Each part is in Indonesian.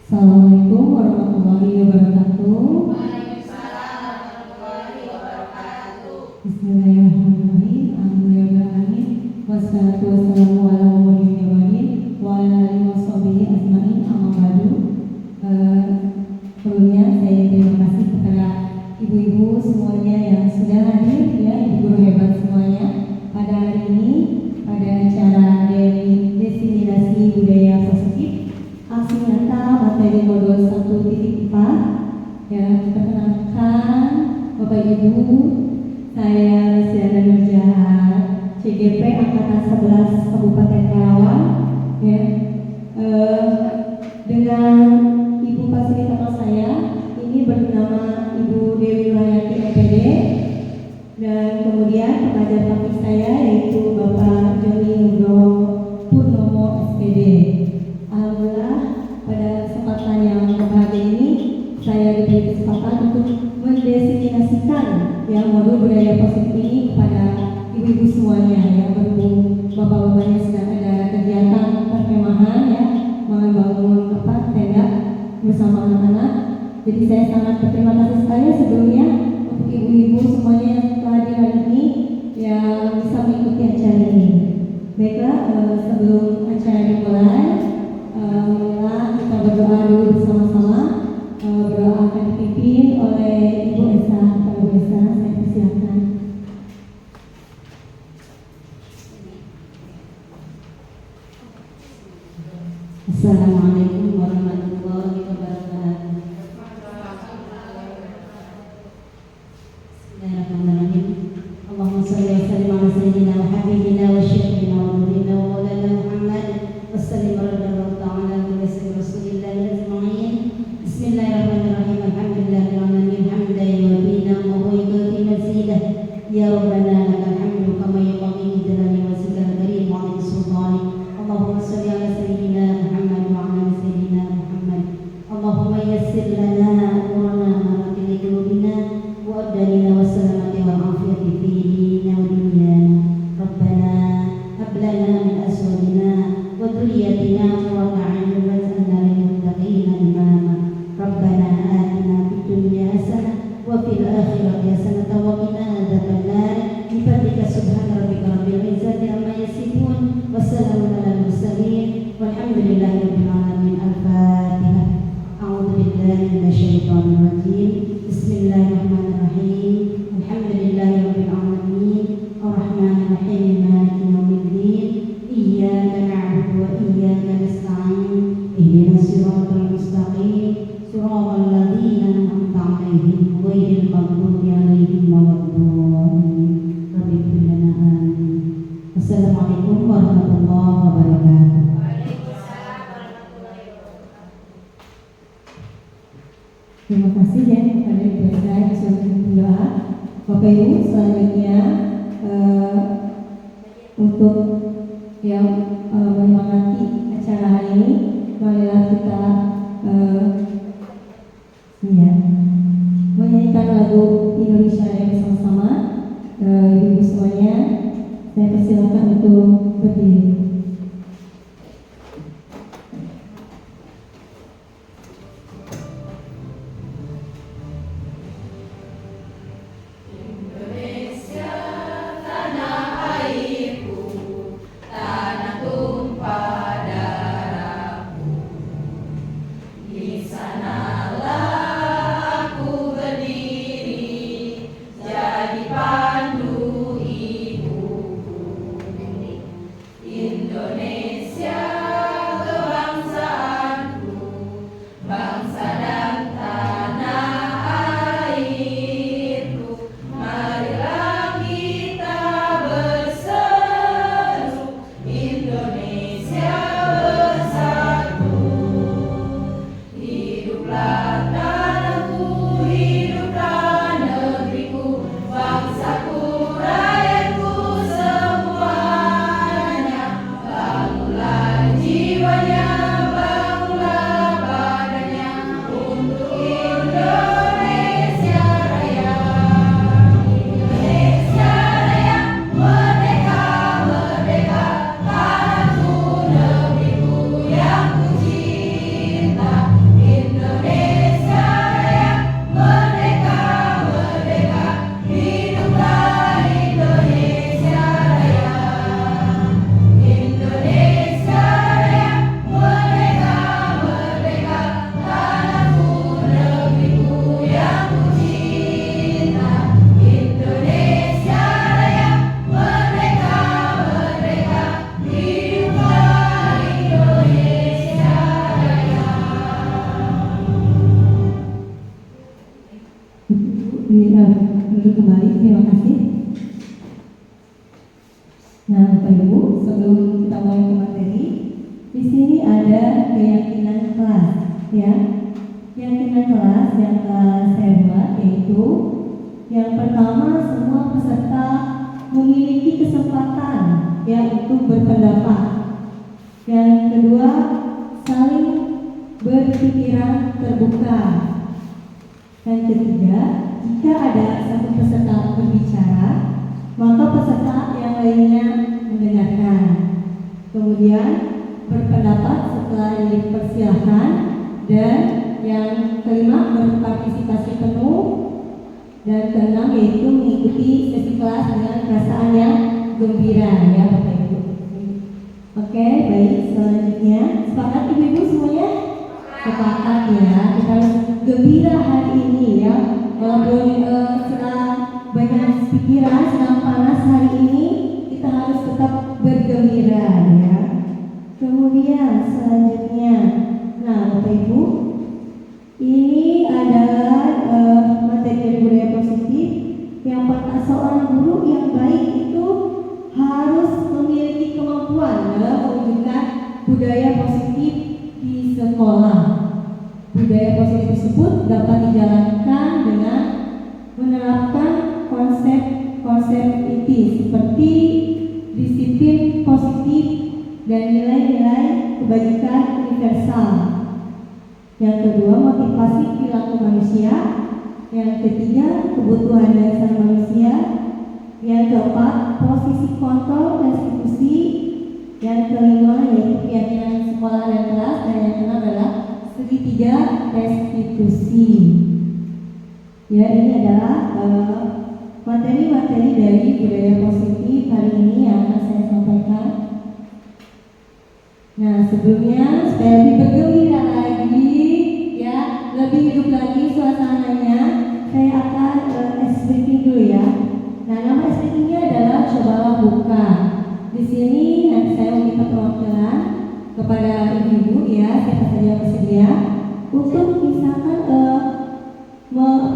Assalamualaikum warahmatullahi wabarakatuh. Waalaikumsalam warahmatullahi wabarakatuh. Bismillahirrahmanirrahim. Alhamdulillahirrahmanirrahim. Wassalatu wassalamu ala muhammadin wa ala alihi washabihi ajmain. Amma ba'du. Sebelumnya saya terima kasih kepada ibu-ibu semuanya yang sudah hadir, ya, ibu guru hebat semuanya pada hari ini pada acara Destinasi Budaya Positif aksi nyata materi modul 1.4. Ya, perkenalkan Bapak Ibu, saya Resiana Nurjahar, CGP Angkatan 11 Kabupaten Karawang, ya. Dengan ibu fasilitator saya ini bernama Ibu Dewi Layati MPD, dan kemudian pengajar praktik saya yaitu Bapak Joni Nugroho Purnomo SPD. Alhamdulillah pada kesempatan yang berbahagia ini saya diberi kesempatan untuk mendefinisikan yang modul budaya positif ini kepada ibu-ibu semuanya, yang berhubung bapak-bapaknya sedang ada kegiatan perkemahan, ya, membangun tenda bersama anak-anak. Jadi saya sangat berterima kasih sekali sebelumnya untuk ibu-ibu semuanya yang telah hadir hari ini yang bisa mengikuti acara ini. Baiklah, sebelum acara dimulai, kita berdoa dulu bersama-sama. Berdoa akan dipimpin oleh Ibu Esa. Ibu Esa, saya persilakan. Assalamualaikum warahmatullahi wabarakatuh. Bismillahirrahmanirrahim. Allahumma shalli wa sallim ala sayyidina wa habibina wa syafiina wa nurina wa maulana Muhammad wa sallim ala ta'ala wa rasulillahi ajma'in. Bismillahirrahmanirrahim. Alhamdulillahirabbil alamin hamdan yuwafiina wa yukafi mazidah. Ya rabbana lakal hamdu kama yanbaghi li jalali wajhikal karim wa 'azimi sultanik. Allahumma shalli ala sayyidina Muhammad wa ala sayyidina Muhammad. Allahumma yassir lana umurana ma fi qulubina wa abdanina wa salamati wal afiyati fi dinina wa dunyana. Rabbana hab lana min azwajina wa dhurriyyatina qurrata a'yun waj'alna lil muttaqina imama. Rabbana atina fid dunya hasanah wa fil akhirati hasanah wa qina adzabannar. Bi fadlika subhana rabbika rabbil izzati amma yasifun wa salamun alal mursalin walhamdulillahi rabbil alamin. Al-Fatihah. A'udzu billahi minasyaitonir rajim. Bismillahirrahmanirrahim. Alhamdulillahi rabbil alamin. Arrahmanir rahim. Maliki yaumiddin. Iyyaka na'budu wa iyyaka nasta'in. Ihdinas siratal mustaqim. Siratal ladzina an'amta 'alaihim ghairil maghdubi 'alaihim waladdallin. Rabbil lana amin. Assalamualaikum warahmatullahi wabarakatuh. Waalaikumsalam warahmatullahi wabarakatuh. Terima kasih ya kepada Ibu Esa yang sudah berdoa. Bapak Ibu, selanjutnya untuk yang menyemangati acara hari ini, marilah kita menyanyikan lagu Indonesia Raya bersama-sama. Ibu-ibu semuanya, saya persilakan untuk berdiri. Indonesia tanah airku, tanah tumpah darahku. Di sanalah aku berdiri, jadi pandu ibuku. ada keyakinan kelas, ya. Keyakinan kelas yang saya buat yaitu yang pertama, semua peserta memiliki kesempatan ya untuk berpendapat. Yang kedua, saling berpikiran terbuka. Yang ketiga, jika ada satu peserta berbicara, maka peserta yang lainnya mendengarkan. Kemudian berpendapat setelah dipersilahkan. Dan yang kelima, berpartisipasi penuh. Dan keenam yaitu mengikuti sesi kelas dengan perasaan yang gembira, ya Bapak Ibu. Oke, baik, selanjutnya sepakat Ibu-ibu semuanya? Sepakat ya, kita harus gembira hari ini ya. Walaupun sedang banyak pikiran, sedang panas hari ini, kita harus tetap bergembira ya. Kemudian selanjutnya, nah Bapak Ibu, ini adalah materi dari budaya positif. Yang pertama, seorang guru yang baik itu harus memiliki kemampuan dalam mewujudkan budaya positif di sekolah. Budaya positif tersebut dapat dijalankan dengan menerapkan konsep-konsep inti seperti disiplin positif dan nilai-nilai kebajikan universal. Yang kedua, motivasi perilaku manusia. Yang ketiga, kebutuhan dasar manusia. Yang keempat, posisi kontrol restitusi. Yang kelima, yaitu keyakinan sekolah dan kelas. Dan yang keenam adalah segitiga restitusi. Ya, ini adalah materi-materi dari budaya positif hari ini yang akan saya sampaikan. Nah, sebelumnya supaya lebih bergembira lagi, ya, lebih hidup lagi suasananya, saya akan speaking dulu ya. Nah, nama speakingnya adalah cobalah buka. Di sini nanti saya meminta perwakilan kepada ibu-ibu ya, siapa saja yang bersedia untuk misalkan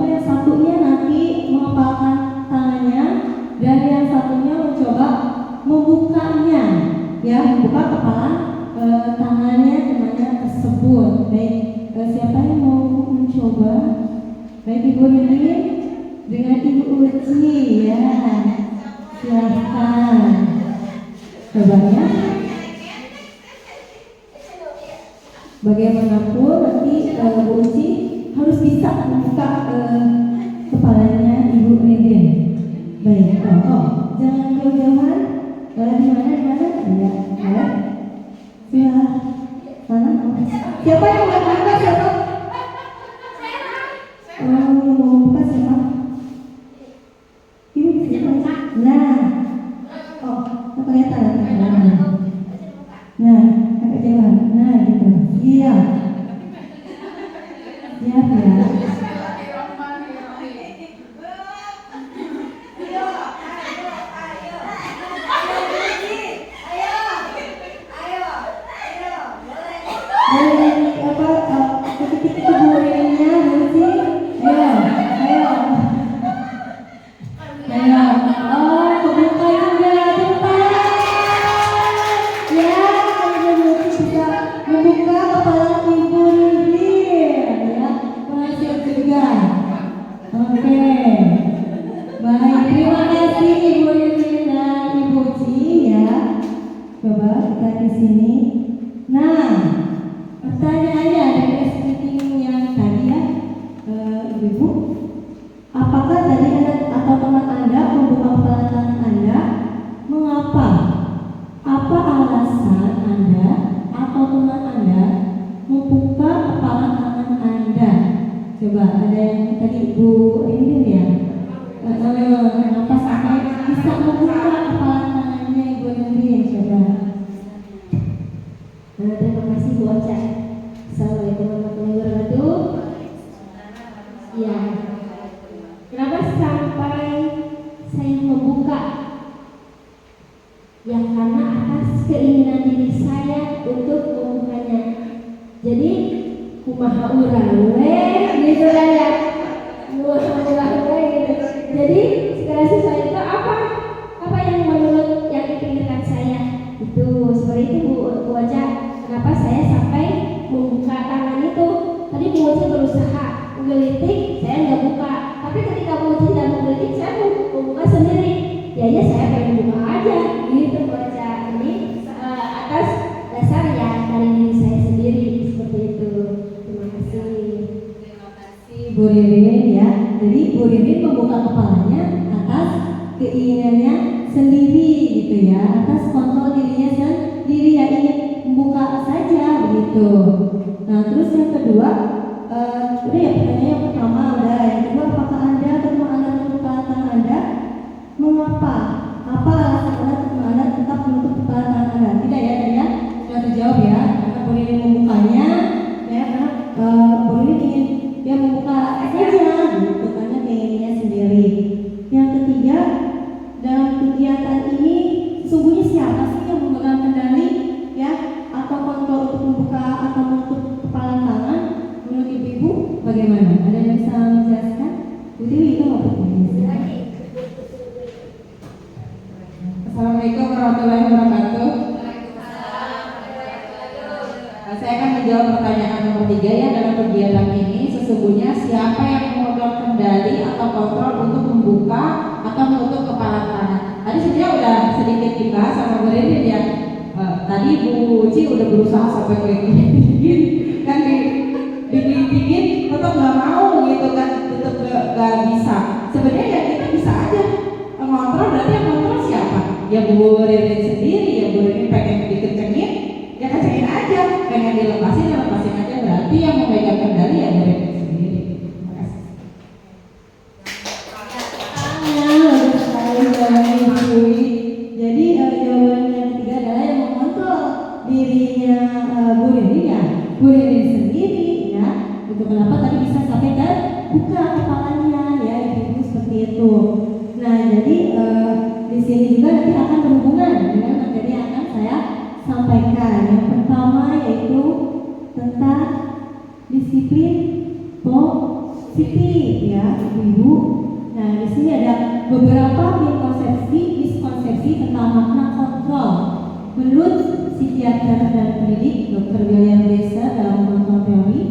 yang satunya nanti menghafalkan tangannya dan yang satunya mencoba membukanya, ya, membuka kepala tangannya temannya tersebut. Baik, siapa yang mau mencoba? Baik, Ibu Nini dengan Ibu Uci ya, silahkan coba ya. Bagaimanapun nanti Bu Uci harus bisa membuka kepalanya Ibu Eden. Baik, jangan jauh-jauhan. Di mana? Ya. Siapa yang mau buka? Siapa? Yang mau buka siapa? Ini siapa? Nah, kelihatan. Nah, agak jauhan. Nah, gitu. Iya. Siap ya. Seperti itu Bu Ocha, kenapa saya keinginannya sendiri gitu ya, atas kontrol dirinya sendiri, yang ingin membuka saja begitu. Nah terus yang kedua, udah ya pertanyaan yang pertama udah, yang kedua apakah Anda atau Anda menutup kepala tangan Anda? Mengapa? Apa alasan Anda atau Anda tetap menutup kepala tangan Anda? Tidak ya tadi ya, sudah terjawab ya, karena Bu Lili membukanya ya, karena Bu Lili ingin dia membuka saja gitu, karena keinginannya sendiri. Yang ketiga, dalam kegiatan ini sesungguhnya siapa sih yang memegang kendali ya atau kontrol untuk membuka atau menutup kepala tangan? Menurut ibu-ibu bagaimana? Ada yang bisa menjelaskan? Bu Dewi itu apa Bu? Assalamualaikum warahmatullahi wabarakatuh. Saya akan menjawab pertanyaan nomor 3 ya. Dalam kegiatan ini sesungguhnya siapa yang memegang kendali atau kontrol untuk membuka atau menutup kepala tangan? Tadi sebenarnya udah sedikit dibahas sama Bu Ridin ya. Tadi Bu Uci udah berusaha sampai kayak gini kan dikit tetap nggak mau gitu kan, tetap nggak bisa. Sebenarnya ya kita bisa aja mengontrol, berarti yang kontrol siapa? Ya Bu Ridin sendiri. Ya Bu Ridin pengen dikencengin, ya kencengin aja. Pengen dilepasin, ya lepasin aja. Berarti yang memegang kendali ya Bu Ridin sendiri. Terima kasih. Bagus sekali jawabannya Ibu Dewi. Jadi jawaban yang ketiga adalah yang mengontrol dirinya Bu Ridin ya, Bu Ridin sendiri ya. Itu kenapa tadi bisa sampai terbuka kepalanya ya, ibu seperti itu. Nah jadi di sini juga nanti akan berhubungan dengan materi yang akan saya sampaikan. Yang pertama yaitu tentang disiplin positif ya ibu-ibu. Nah di sini ada beberapa miskonsepsi tentang makna kontrol menurut psikiater dan pendidik Dr. William Glasser dalam kontrol teori.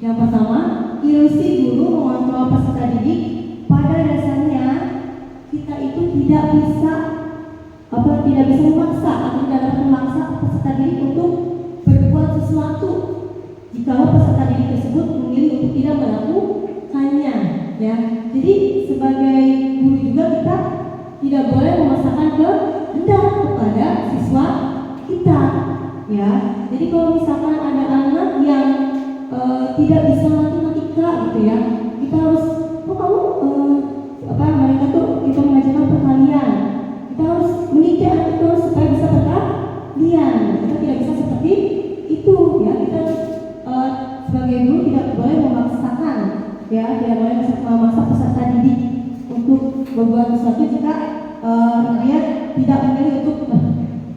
Yang pertama, ilusi guru mengontrol peserta didik. Pada dasarnya kita itu tidak bisa memaksa atau tidak dapat memaksa peserta didik untuk berbuat sesuatu jika peserta didik tersebut memilih untuk tidak melakukannya ya. Jadi sebagai guru juga kita tidak boleh memaksakan kehendak kepada siswa kita ya. Jadi kalau misalkan ada anak yang tidak bisa matematika gitu ya, kita harus mereka tuh kita mengajarkan perkalian, kita harus mendidik anak itu supaya bisa perkalian. Kita tidak bisa seperti itu ya. Kita sebagai guru tidak boleh memaksakan ya, tidak boleh memaksa peserta didik untuk berbuat sesuatu jika dia tidak memilih untuk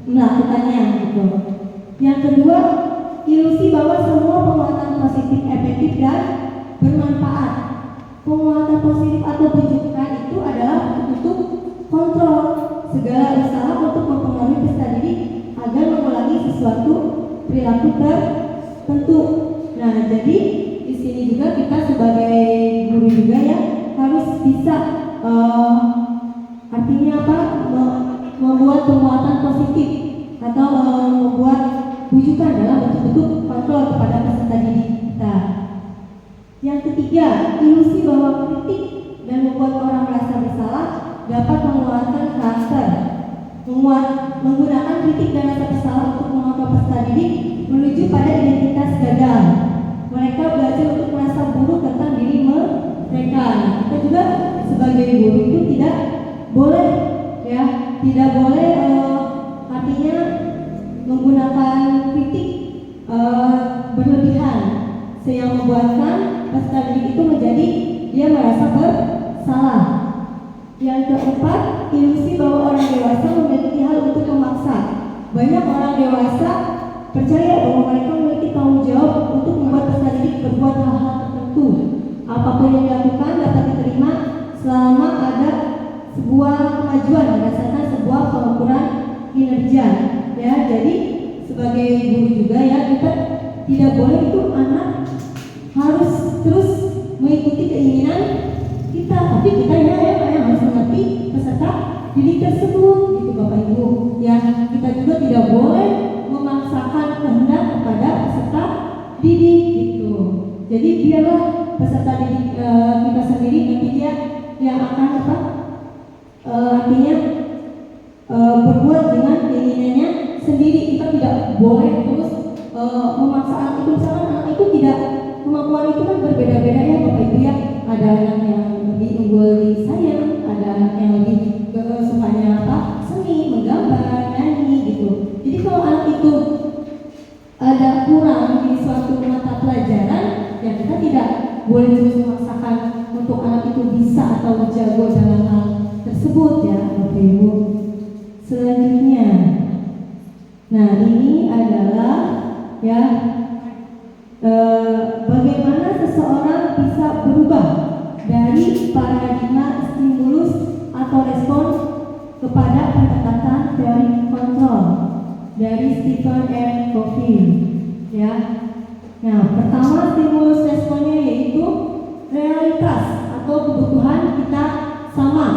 melakukannya gitu. Yang kedua, ilusi bahwa semua penguatan positif efektif dan bermanfaat. Penguatan positif atau bujukan itu adalah untuk kontrol segala usaha untuk mempengaruhi peserta didik agar mengulangi sesuatu perilaku tertentu. Nah, jadi di sini juga kita sebagai guru juga ya harus bisa artinya apa? Membuat penguatan positif atau membuat bujukan dalam bentuk-bentuk kontrol kepada peserta didik kita. Yang ketiga, ilusi bahwa kritik dan membuat orang merasa bersalah dapat menguatkan karakter. Menggunakan kritik dan rasa bersalah untuk mengontrol peserta didik menuju pada identitas gagal. Mereka belajar untuk merasa buruk tentang diri mereka. Kita juga sebagai guru itu tidak boleh ya, tidak boleh artinya menggunakan kritik berlebihan sehingga membuatkan peserta didik itu menjadi dia merasa bersalah. Yang keempat, ilusi bahwa orang dewasa memiliki hal untuk memaksa. Banyak orang dewasa percaya bahwa mereka memiliki tanggung jawab untuk membuat peserta didik berbuat hal-hal tertentu. Apapun yang dilakukan dapat diterima selama ada sebuah kemajuan berdasarkan sebuah pengukuran kinerja. Ya, jadi sebagai guru juga ya kita tidak boleh itu anak harus terus mengikuti keinginan kita, tapi kita ya harus mengerti peserta didik tersebut gitu Bapak Ibu. Ya, kita juga tidak boleh memaksakan kehendak kepada peserta didik gitu. Jadi biarlah peserta didik kita sendiri nanti dia yang akan itu kan berbeda-beda ya Bapak Ibu ya. Ada anak yang lebih unggul di sains, ada anak yang lebih sukanya apa? Seni, menggambar, nyanyi gitu. Jadi kalau anak itu ada kurang di suatu mata pelajaran, ya kita tidak boleh terus memaksakan untuk anak itu bisa atau jago dalam hal tersebut ya Bapak Ibu. Selanjutnya, nah ini adalah ya bagaimana seseorang bisa berubah dari paradigma stimulus atau respons kepada pendekatan teori kontrol dari Stephen R. Covey ya. Nah, pertama stimulus responnya yaitu realitas atau kebutuhan kita sama.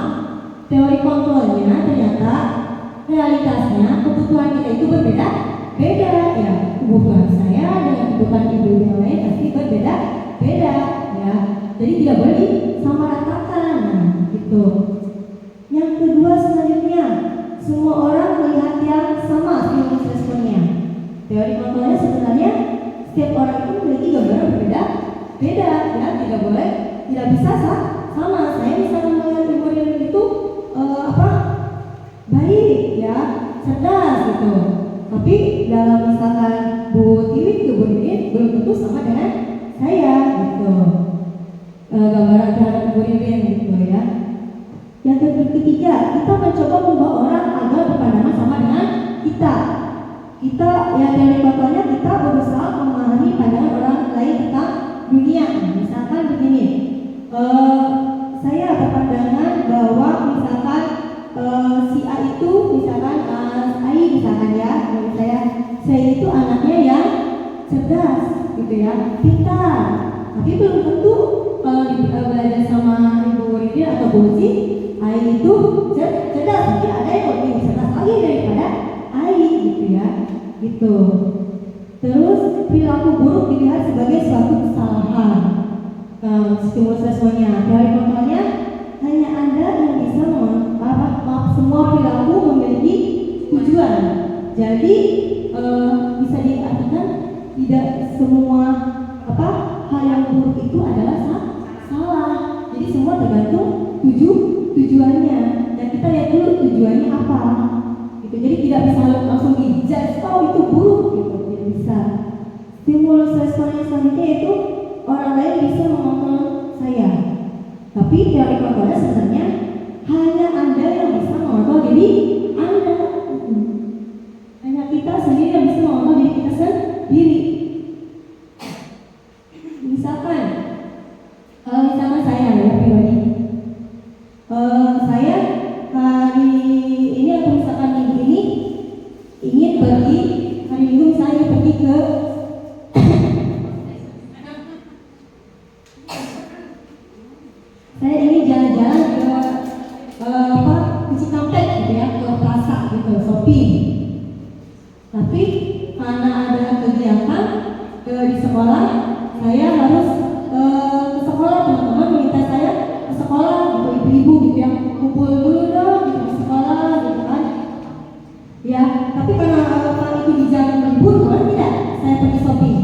Teori kontrolnya ternyata realitasnya kebutuhan kita itu berbeda ya. Kebutuhan saya dengan kebutuhan ibu yang lain pasti berbeda ya. Jadi tidak boleh disamaratakan gitu. Yang kedua selanjutnya, semua orang melihat yang sama stimulus responnya. Teori kontrolnya sebenarnya setiap orang itu memiliki gambaran berbeda ya, tidak bisa sama. Saya misalnya melihat ibu itu baik ya, cerdas gitu. Tapi dalam misalkan Bu Tiwin belum tentu sama dengan saya gitu. Gambaran terhadap Bu Tiwin gitu ya. Yang ketiga, kita mencoba membawa orang agar berpandangan sama dengan kita. Kita ya dari contohnya kita berusaha memahami pandangan orang lain tentang dunia. Misalkan begini, saya berpandangan bahwa misalkan si A itu misalkan Ai misalkan ya, saya itu anaknya yang cerdas gitu ya, pintar. Tapi belum tentu kalau belajar sama Ibu Ridin atau Bu Uci, Ai itu cerdas, mungkin ada yang lebih cerdas lagi daripada Ai gitu ya, gitu. Terus perilaku buruk dilihat sebagai suatu kesalahan. Stimulus responnya, teori kontrolnya hanya Anda yang bisa semua perilaku memiliki tujuan. Jadi bisa diartikan tidak semua hal yang buruk itu adalah salah. Jadi semua tergantung tujuannya. Dan kita lihat dulu tujuannya apa. Gitu. Jadi tidak bisa langsung dijudge itu buruk gitu. Tidak bisa. Stimulus respon yang selanjutnya itu orang lain bisa mengontrol saya. Tapi teori kontrolnya sebenarnya hanya Anda yang bisa mengontrol diri Anda. Hanya kita sendiri yang bisa mengontrol diri kita sendiri. Misalkan saya ya pribadi, saya hari ini atau misalkan minggu ini ingin pergi hari Minggu misalnya pergi ke saya ingin jalan-jalan ke Cikampek gitu ya, ke Plaza gitu, shopping. Tapi karena ada kegiatan di sekolah, saya harus ke sekolah. Teman-teman meminta saya ke sekolah gitu, ibu-ibu gitu ya, kumpul dulu dong gitu di sekolah gitu kan. Ya, tapi karena itu di jam libur, kan tidak saya pergi shopping.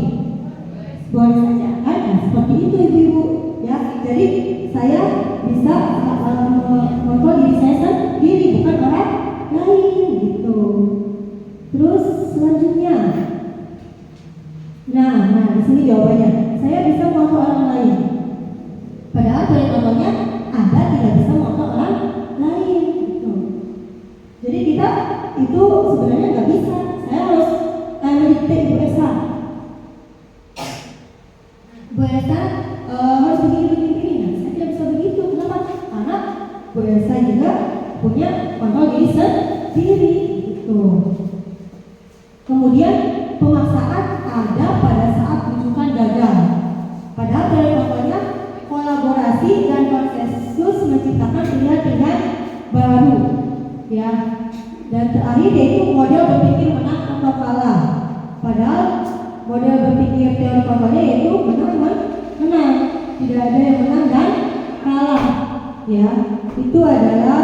Boleh saja kan, seperti itu ibu-ibu ya. Jadi saya bisa mengontrol diri saya sendiri, bukan orang lain gitu. Terus selanjutnya, nah di sini jawabannya, saya bisa mengontrol orang lain. Padahal dari contohnya Anda tidak bisa mengontrol orang lain gitu. Jadi kita itu sebenarnya nggak bisa. Saya harus mendikte Ibu Esa. Bu Esa harus begini. Nah, saya tidak bisa begitu. Kenapa? Karena Bu Esa juga punya kontrol diri sendiri gitu. Kemudian pemaksaan ada pada saat rujukan gagal. Padahal dari contohnya kolaborasi dan konsensus menciptakan pilihan-pilihan baru ya. Dan terakhir yaitu model berpikir menang atau kalah. Padahal model berpikir teori kontrolnya yaitu menang. Tidak ada yang menang dan kalah ya. Itu adalah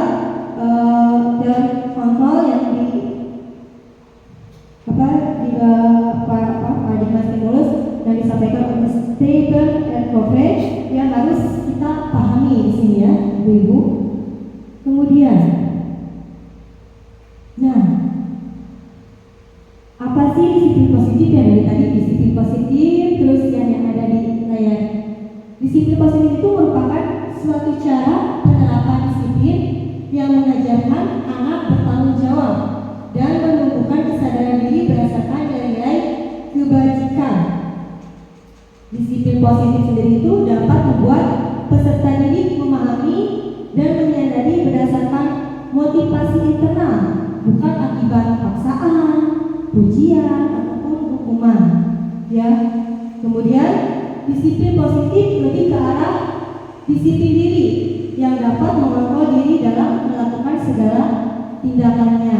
teori kontrol yang paradigma stimulus yang disampaikan oleh Stephen R. coverage yang harus kita pahami di sini ya, Ibu. Kemudian, nah, apa sih disiplin positif yang dari tadi? Disiplin positif, terus yang ada di layar. Disiplin positif itu merupakan suatu cara penerapan disiplin yang mengajarkan anak bertanggung jawab dan menumbuhkan kesadaran diri berdasarkan nilai-nilai kebajikan. Disiplin positif sendiri itu dapat membuat peserta didik memahami dan menyadari berdasarkan motivasi internal, bukan akibat paksaan, pujian ataupun hukuman. Ya. Kemudian disiplin positif lebih ke arah disiplin diri yang dapat mengontrol diri dalam melakukan segala tindakannya.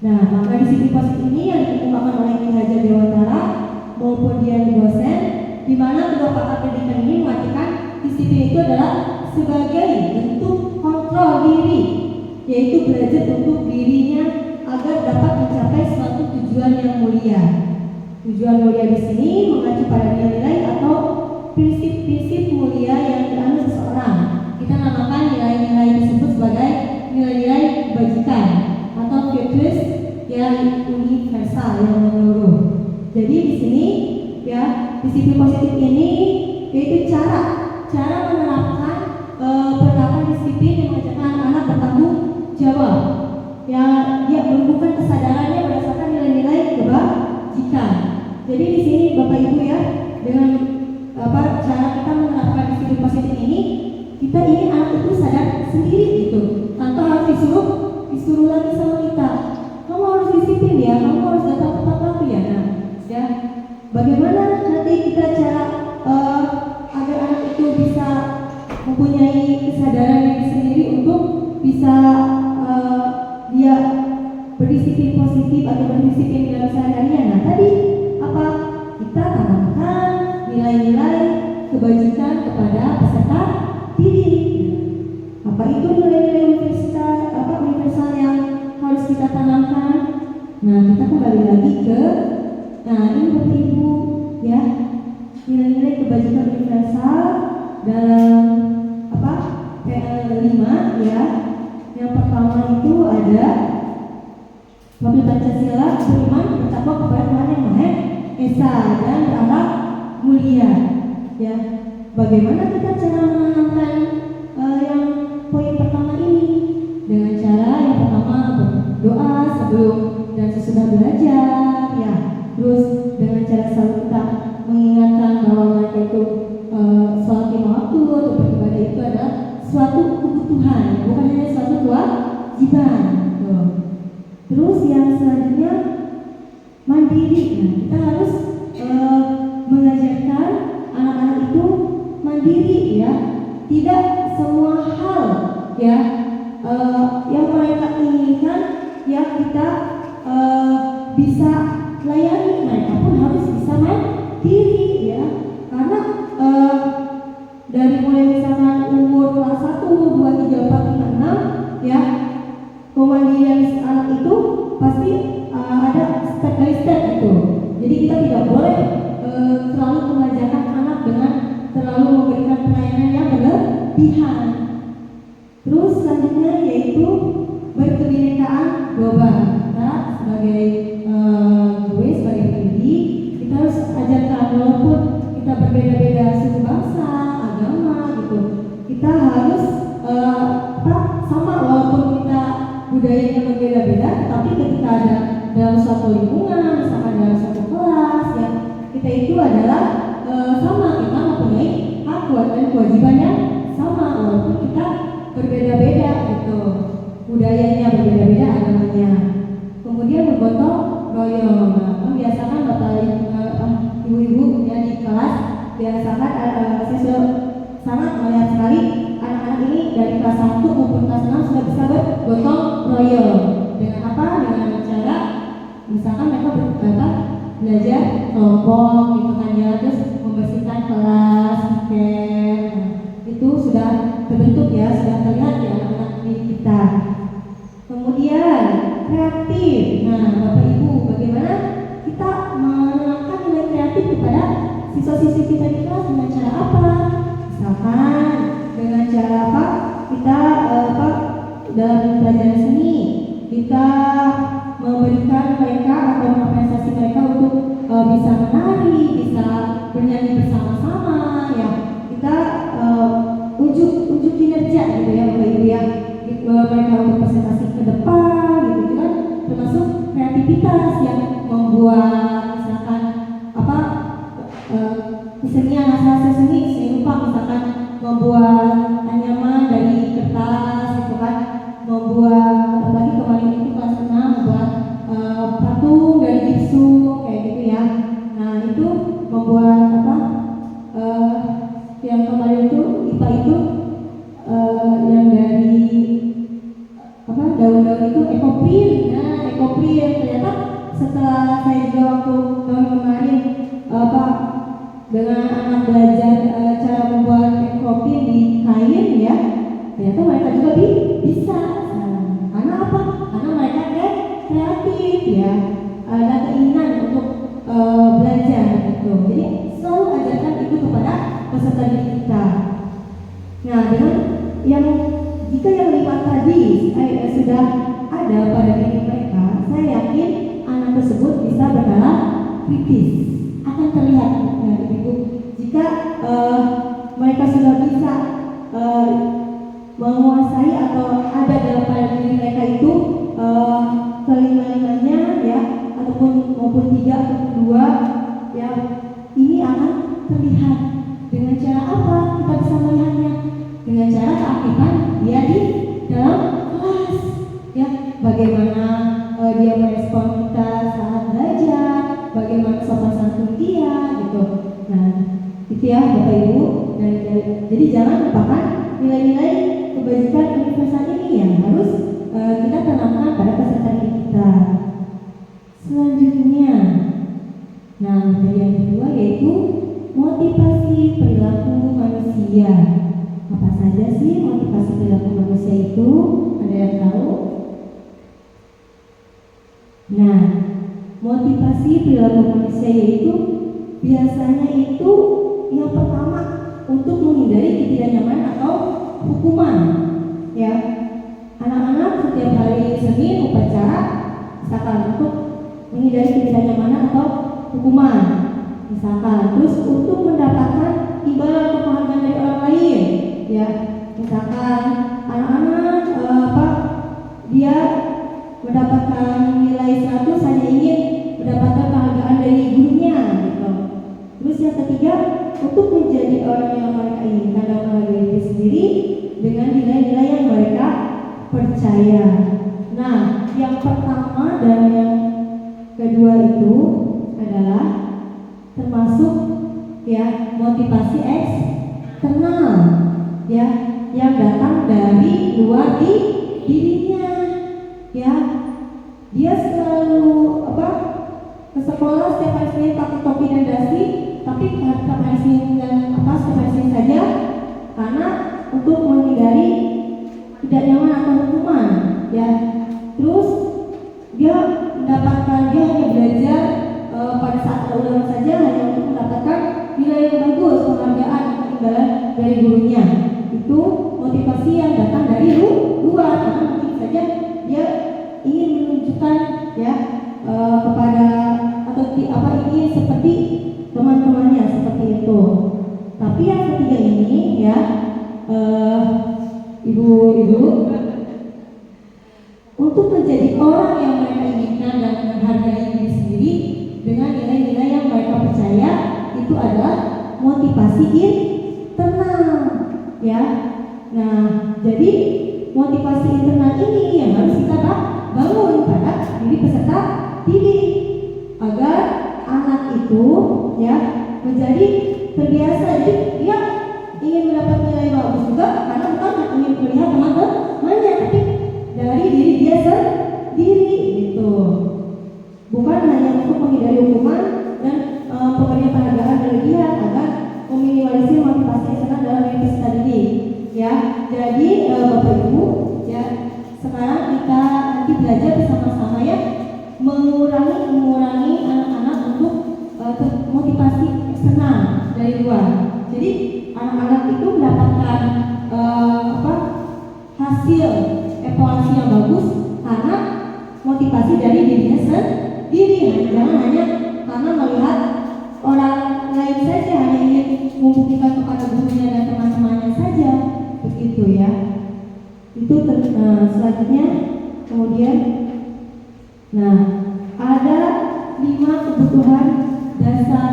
Nah, maka disiplin positif ini yang dikemukakan oleh Ki Hajar Dewantara maupun Dian dosen, di mana kedua pakar pendidikan ini mengartikan disiplin itu adalah sebagai bentuk kontrol diri, yaitu belajar untuk dirinya agar dapat mencapai suatu tujuan yang mulia. Tujuan mulia di sini mengacu pada nilai-nilai atau prinsip-prinsip mulia yang dianut seseorang. Kita namakan nilai-nilai tersebut sebagai nilai-nilai kebajikan atau virtues yang universal, yang menyeluruh. Jadi di sini ya, disiplin positif ini yaitu cara menerapkan penerapan disiplin yang mengajarkan anak bertanggung jawab. Ya, dia menumbuhkan kesadarannya berdasarkan nilai-nilai kebajikan. Jadi di sini Bapak Ibu ya, dengan cara kita menerapkan disiplin positif ini, kita ingin anak itu sadar sendiri gitu, tanpa harus disuruh lagi sama kita. Kamu harus disiplin ya, kamu harus datang tepat waktu ya. Nah, ya, bagaimana nanti kita cara agar anak itu bisa mempunyai kesadaran diri sendiri untuk bisa dia berdisiplin positif atau berdisiplin dalam sehari-harinya. Nah, tadi apa? Kita tanamkan nilai-nilai kebajikan kepada peserta didik. Apa itu nilai-nilai universal yang harus kita tanamkan? Nah, kita kembali lagi ke ini Bapak Ibu ya, nilai-nilai kebajikan universal dalam PL 5 ya. Yang pertama itu ada Bapak Pancasila, beriman bertakwa kepada Tuhan Yang Maha Esa dan berakhlak mulia. Ya, bagaimana kita cara menanamkan yang poin pertama ini? Dengan cara yang pertama berdoa sebelum dan sesudah belajar, ya. Terus dengan cara selalu kita mengingatkan bahwa mereka itu sholat 5 waktu atau beribadah itu adalah suatu kebutuhan, bukan hanya suatu kewajiban. Terus yang selanjutnya mandiri. Nah, kita harus mengajarkan anak-anak itu mandiri ya. Tidak semua hal ya yang mereka inginkan ya kita bisa layani. Mereka pun harus bisa mandiri ya. Karena dari mulai misalkan umur kelas 1, 2, 3, 4, 5, 6 ya, kemandirian anak itu pasti ada step by step itu. Jadi kita tidak boleh terlalu mengajarkan anak dengan terlalu memberikan pelayanan yang berlebihan. Terus selanjutnya yaitu berkebinekaan global. Kita sebagai sebagai pendidik, kita harus ajarkan walaupun kita berbeda-beda suku bangsa, agama gitu. Kita harus sama walaupun kita budayanya berbeda-beda, tapi ketika ada dalam suatu lingkungan, misalkan dalam satu kelas ya, kita itu adalah sama, kita mempunyai hak dan kewajiban yang sama walaupun kita berbeda-beda gitu, budayanya berbeda-beda, agamanya. Kemudian bergotong royong. Membiasakan Bapak ibu-ibu ya di kelas, biasakan saya sudah sangat melihat sekali anak-anak ini dari kelas 1 maupun kelas 6 sudah bisa bergotong royong. Dengan apa? Dengan cara misalkan mereka belajar kelompok gitu kan ya, terus membersihkan kelas, itu sudah terbentuk ya, sudah terlihat ya anak-anak didik kita. Kemudian kreatif. Nah, Bapak Ibu, bagaimana kita menanamkan nilai kreatif kepada siswa-siswi kita di kelas dengan cara dalam pelajaran seni kita memberikan mereka atau mengapresiasi mereka untuk bisa menari, bisa bernyanyi bersama-sama, ya kita unjuk kinerja gitu ya Bapak Ibu ya, mereka untuk presentasi ke depan gitu kan, termasuk kreativitas yang membuat misalkan apa kesenian hasil seni rupa, misalkan membuat anyaman dari kertas gitu kan, membuat lagi kemarin itu kelas 6 membuat patung dari gipsum kayak gitu ya. Nah itu membuat apa yang kemarin itu IPA itu yang dari apa daun-daun itu ekoprint. Nah ekoprint ternyata setelah saya juga waktu tahun kemarin dengan anak belajar cara membuat ekoprint di kain ya, ternyata mereka juga bisa. Karena apa? Karena mereka kreatif ya, ada keinginan untuk belajar gitu. Jadi selalu ajarkan itu kepada peserta didik kita. Nah dengan yang jika yang 5 tadi sudah ada pada diri mereka, saya yakin anak tersebut bisa bernalar kritis. Akan terlihat ya Ibu, jika mereka sudah bisa menguasai atau ada dalam pada diri mereka itu kelima-limanya ya, ataupun maupun 3 ataupun 2 ya, ini akan terlihat. Dengan cara apa kita bisa melihatnya? Dengan cara keaktifan dia di dalam kelas ya, bagaimana dia merespon kita saat belajar, bagaimana sopan santun dia gitu. Nah itu ya Bapak Ibu, jadi jangan lupakan nilai-nilai kebajikan universal ini yang harus kita tanamkan pada peserta didik kita. Selanjutnya, nah materi yang kedua yaitu motivasi perilaku manusia. Apa saja sih motivasi perilaku manusia itu? Ada yang tahu? Nah, motivasi perilaku manusia yaitu biasanya itu yang pertama untuk menghindari ketidaknyamanan atau hukuman. Ya, anak-anak setiap hari Senin upacara misalkan untuk menghindari ketidaknyamanan atau hukuman, misalkan terus untuk mendapatkan imbalan atau penghargaan dari orang lain. Ya, misalkan anak-anak dia mendapatkan nilai 100 hanya ingin mendapatkan penghargaan dari gurunya gitu. Terus yang ketiga, untuk menjadi orang yang mereka inginkan dan menghargai diri sendiri dengan nilai-nilai yang mereka percaya. Nah, yang pertama dan yang kedua itu adalah termasuk ya motivasi eksternal ya, yang datang dari luar dirinya ya. Dia selalu ke sekolah setiap hari Senin pakai topi dan dasi, tapi setiap hari Senin dan setiap hari Senin saja, karena untuk menghindari tidak nyaman atau hukuman ya. Terus dia hanya belajar pada saat ada ulangan saja, hanya untuk mendapatkan nilai yang bagus, penghargaan atau imbalan dari gurunya. Itu motivasi yang datang dari luar, karena mungkin saja dia ingin menunjukkan ya kepada atau ingin seperti teman-temannya seperti itu. Tapi yang ketiga ini ya ibu-ibu, untuk menjadi orang yang mereka inginkan dan menghargai diri sendiri dengan nilai-nilai yang mereka percaya, itu adalah motivasi internal ya. Nah jadi motivasi internal ini yang harus kita bangun pada diri peserta didik, agar anak itu ya menjadi terbiasa. Jadi dia ingin mendapat nilai bagus juga karena bukan ingin melihat teman-temannya, tapi dari diri dia sendiri gitu. Bukan hanya untuk menghindari hukuman dan pemberian penghargaan dari dia, agar meminimalisir motivasi eksternal dalam diri peserta didik ya. Jadi Bapak Ibu ya, sekarang kita nanti belajar bersama-sama ya, mengurangi anak-anak untuk motivasi eksternal dari luar. Jadi anak-anak itu mendapatkan hasil evaluasi yang bagus karena motivasi dari dirinya sendiri. Jangan hanya karena melihat orang lain saja, hanya ingin membuktikan kepada gurunya dan teman-temannya saja, begitu ya. Itu selanjutnya kemudian, nah ada 5 kebutuhan dasar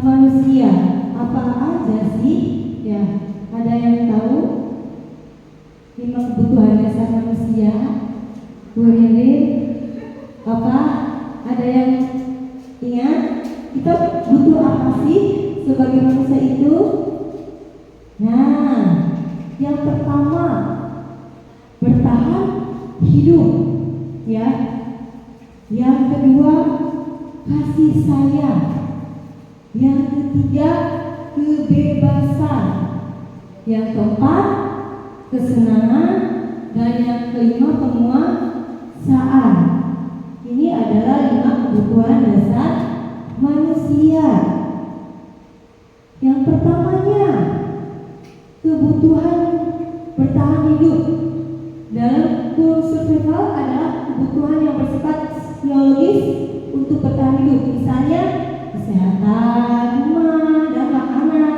manusia. Apa aja sih? Ya, ada yang tahu 5 kebutuhan dasar manusia? Bu Ririn, apa? Ada yang ingat? Kita butuh apa sih sebagai manusia itu? Nah, yang pertama bertahan hidup, ya. Yang kedua kasih sayang. Yang ketiga kebebasan. Yang keempat kesenangan. Dan yang kelima penguasaan. Ini adalah 5 kebutuhan dasar manusia. Yang pertamanya kebutuhan bertahan hidup. Dalam kursus survival adalah kebutuhan yang bersifat biologis untuk bertahan hidup. Misalnya kesehatan, rumah, dan makanan.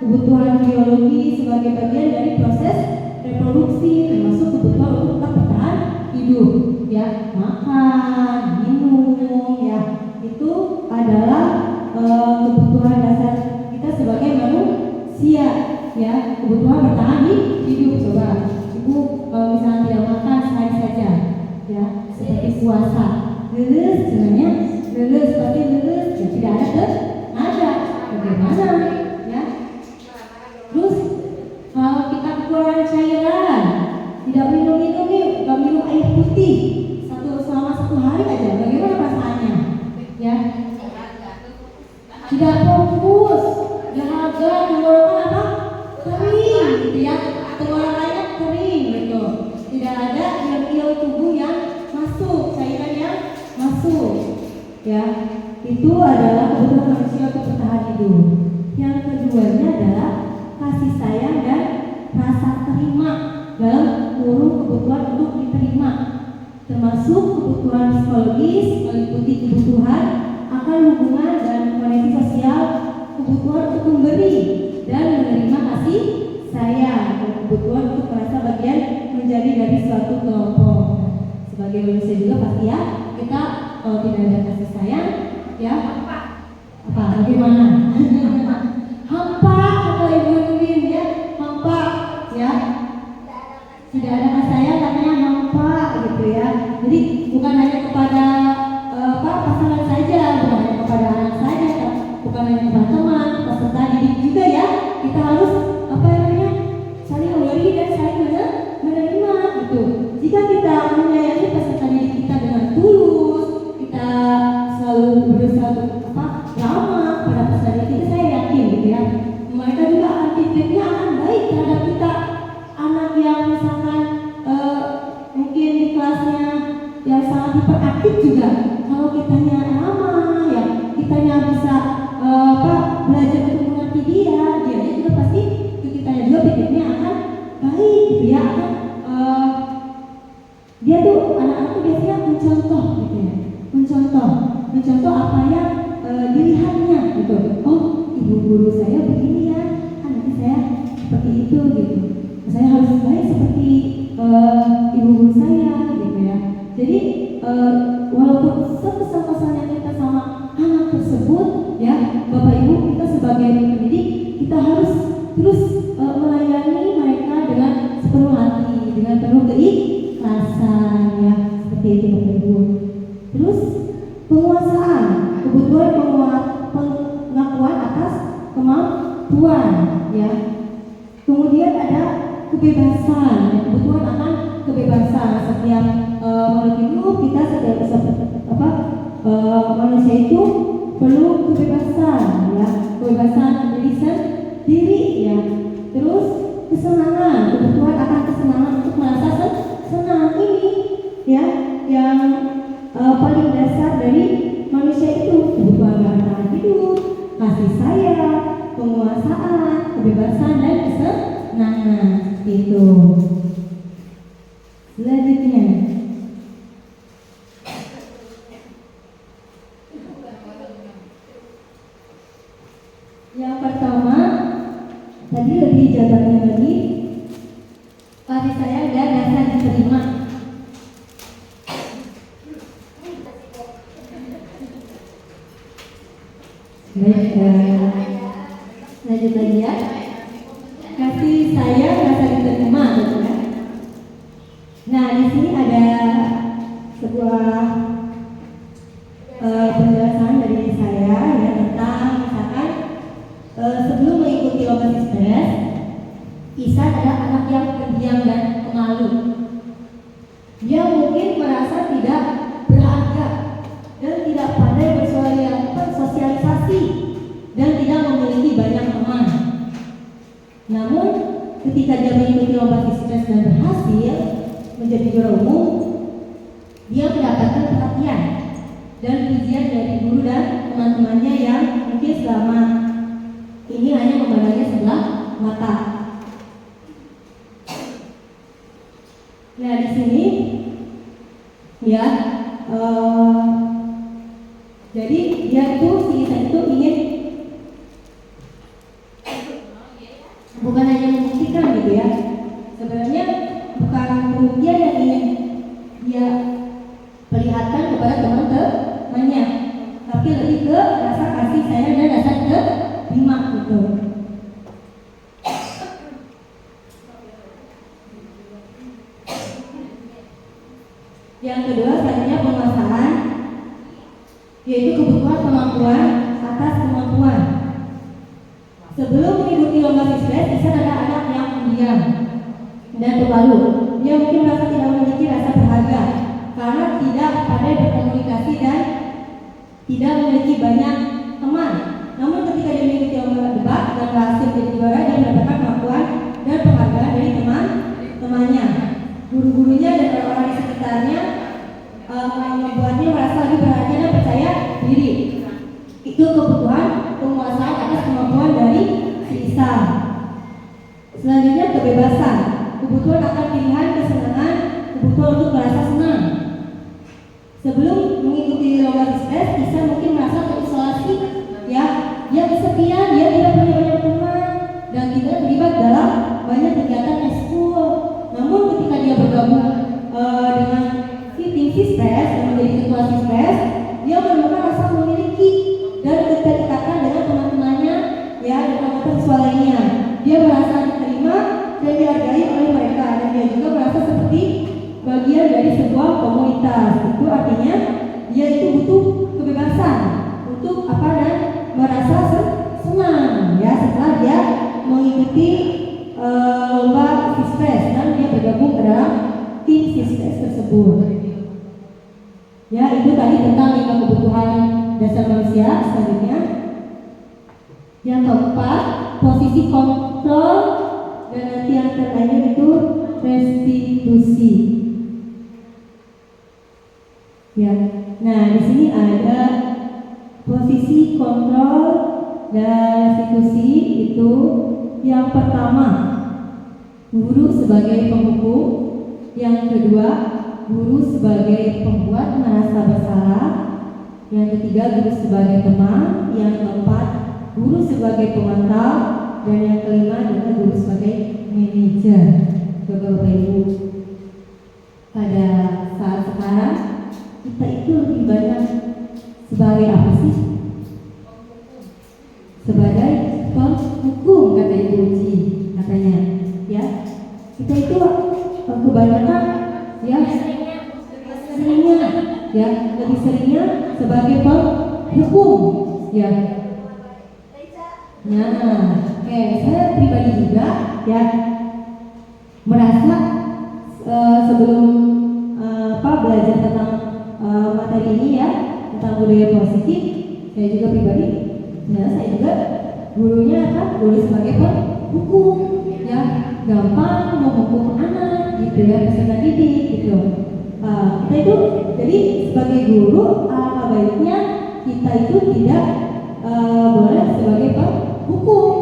Kebutuhan biologi sebagai bagian dari proses reproduksi, termasuk kebutuhan untuk tetap bertahan hidup. Ya, makan, minum, ya, itu adalah kebutuhan dasar kita sebagai manusia. Ya, kebutuhan bertahan hidup. Coba ibu misalnya tidak makan sehari saja, ya, seperti puasa, leles, sebenarnya leles, tapi leles, ya, tidak ada, bagaimana, ya? Terus kalau kita kekurangan cairan, tidak minum air putih selama 1 hari aja, bagaimana perasaannya? Ya, tidak fokus, dahaga, tenggorokan apa? Kering, gitu ya, tenggorokannya kering, gitu. Tidak ada ion-ion tubuh yang masuk, cairan yang masuk, ya. Itu adalah kebutuhan manusia untuk bertahan hidup. Yang keduanya adalah kasih sayang dan rasa terima dalam kurung kebutuhan untuk diterima, termasuk kebutuhan psikologis, meliputi kebutuhan akan hubungan dan koneksi sosial, kebutuhan untuk memberi dan menerima kasih sayang, dan kebutuhan untuk merasa bagian menjadi dari suatu kelompok. Sebagai manusia juga pasti ya, kita kalau tidak ada kasih sayang, ya apa? Bagaimana? Hampa, kata Ibu Nurdin, ya, hampa, ya. Tidak ada kasih sayang, katanya hampa, gitu ya. Jadi bukan hanya kepada pasangan saja, bukan hanya kepada anak saja, bukan hanya kepada teman, peserta didik juga ya. Kita harus saling memberi dan saling menerima, gitu. Jika kita menyayangi peserta didik kita dengan tulus, kita selalu berusaha untuk ramah pada peserta didik kita, saya yakin, gitu ya, mereka juga akan feedbacknya akan baik terhadap kita. Anak yang misalkan mungkin di kelasnya yang sangat hiperaktif juga, kalau kitanya ramah, ya, kitanya bisa belajar untuk mengerti dia juga pasti kitanya juga feedbacknya akan baik, gitu ya. Dia tuh anak-anak tuh biasanya mencontoh, gitu ya, mencontoh apa yang dilihatnya, gitu. Oh, ibu guru saya begini ya, nanti saya seperti itu, gitu. Saya harus baik seperti ibu guru saya, gitu ya. Jadi walaupun sepesan-pesannya kita sama anak tersebut, ya, Bapak Ibu, kita sebagai pendidik kita harus terus melayani mereka dengan sepenuh hati, dengan penuh keikhlasan, ya, seperti itu Bapak Ibu. Terus penguasaan, kebutuhan pengakuan atas kemampuan, ya. Kemudian ada kebebasan, ya, kebutuhan akan kebebasan. Setiap makhluk hidup kita, setiap manusia itu perlu kebebasan, ya, kebebasan menjadi sendiri, ya. Terus kesenangan, kebutuhan akan kesenangan untuk merasa senang, ini ya yang paling dasar dari manusia itu. Kebutuhan bertahan hidup, kasih sayang, penguasaan, kebebasan dan kesenangan, itu. Selanjutnya selanjutnya. Yang pertama, tadi lebih jabarnya lagi, pada saya ada rasa diterima. Baik, lanjut lagi ya. Kasih sayang rasa diterima, gitu ya. Nah, di sini ada sebuah penjelasan dari saya ya tentang misalkan sebelum mengikuti lomba sistres, Ihsan adalah anak yang pendiam dan pemalu. Dia mungkin merasa tidak berharga dan tidak pandai bersosialisasi dan tidak memiliki banyak teman. Namun ketika dia mengikuti lomba sistres dan berhasil menjadi juara umum, dia mendapatkan perhatian dan pujian dari guru dan teman-temannya yang mungkin selama ini hanya memandangnya sebelah mata. Nah, di sini ya, jadi dia itu si Ihsan itu ingin bukan hanya membuktikan gitu ya. Sebenarnya bukan pembuktian yang ingin dia perlihatkan kepada teman-temannya, tapi lebih ke rasa kasih sayang dan rasa terima gitu. Yang kedua selanjutnya penguasaan, yaitu kebutuhan kemampuan atas kemampuan. Sebelum mengikuti lomba sistres, Ihsan adalah anak yang pendiam dan pemalu. Dia mungkin merasa tidak memiliki rasa berharga karena tidak pandai berkomunikasi dan tidak memiliki banyak teman. Namun ketika dia mengikuti lomba debat dan berhasil menjadi juara, dia mendapatkan kemampuan dan penghargaan dari teman-temannya, guru-gurunya dan orang-orang di sekitarnya, membuatnya merasa lebih berharga dan percaya diri. Itu kebutuhan penguasaan atas kemampuan dari si Ihsan. Selanjutnya kebebasan, kebutuhan akan pilihan, kesenangan, kebutuhan untuk merasa senang. Sebelum mengikuti lomba sistres, Ihsan mungkin merasa terisolasi, ya, dia kesepian, dia tidak punya banyak teman dan tidak terlibat dalam banyak kegiatan ekskul. Namun ketika dia bergabung dengan tim sistres dan menjadi ketua sistres, dia menemukan rasa memiliki dan keterikatan dengan teman-temannya, ya, dan anggota siswa lainnya. Dia merasa diterima dan dihargai oleh mereka, dan dia juga merasa seperti bagian dari sebuah komunitas. Itu artinya dia itu butuh kebebasan untuk apa, dan merasa senang ya setelah dia mengikuti lomba sistres dan dia bergabung ke dalam tim sistres tersebut. Ya, itu tadi tentang 5 kebutuhan dasar manusia. Selanjutnya yang keempat, posisi kontrol, dan nanti yang terakhir itu restitusi. Ya, nah di sini ada posisi kontrol dan restitusi. Itu yang pertama, guru sebagai penghukum. Yang kedua, guru sebagai pembuat merasa bersalah. Yang ketiga, guru sebagai teman. Yang keempat, guru sebagai pemantau. Dan yang kelima juga guru sebagai manajer. Bapak Ibu, pada saat sekarang kita itu lebih banyak sebagai apa sih? Sebagai penghukum, kata Ibu Uci, katanya. Ya, kita itu kebanyakan ya seringnya ya lebih seringnya sebagai penghukum ya. Nah, saya pribadi juga ya merasa sebelum belajar tentang materi ini ya, tentang budaya positif, saya juga pribadi saya juga gurunya kan guru sebagai penghukum ya, gampang menghukum anak gitu ya, peserta didik gitu. Kita itu jadi sebagai guru baiknya kita itu tidak boleh sebagai penghukum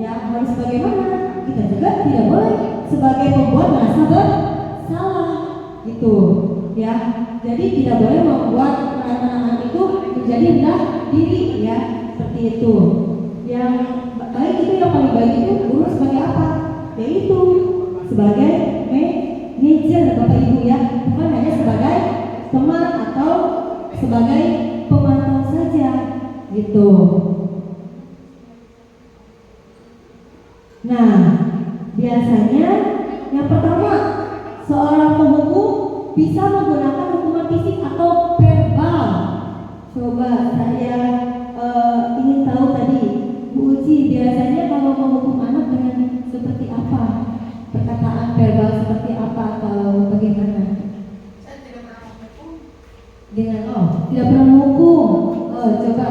ya, harus bagaimana? Kita juga tidak boleh sebagai pembuat merasa bersalah gitu ya. Jadi tidak boleh membuat anak-anak itu menjadi rendah diri ya, seperti itu. Yang baik itu, yang paling baik itu guru sebagai apa? Yaitu sebagai manajer Bapak Ibu ya, bukan hanya sebagai teman atau sebagai pemantau saja gitu. Nah, biasanya yang pertama, seorang penghukum bisa menggunakan hukuman fisik atau verbal. Coba saya ingin tahu tadi, Bu Uci, biasanya kalau menghukum anak dengan seperti apa? Perkataan verbal seperti apa atau bagaimana? Saya tidak pernah menghukum. Dengan tidak pernah menghukum. Coba.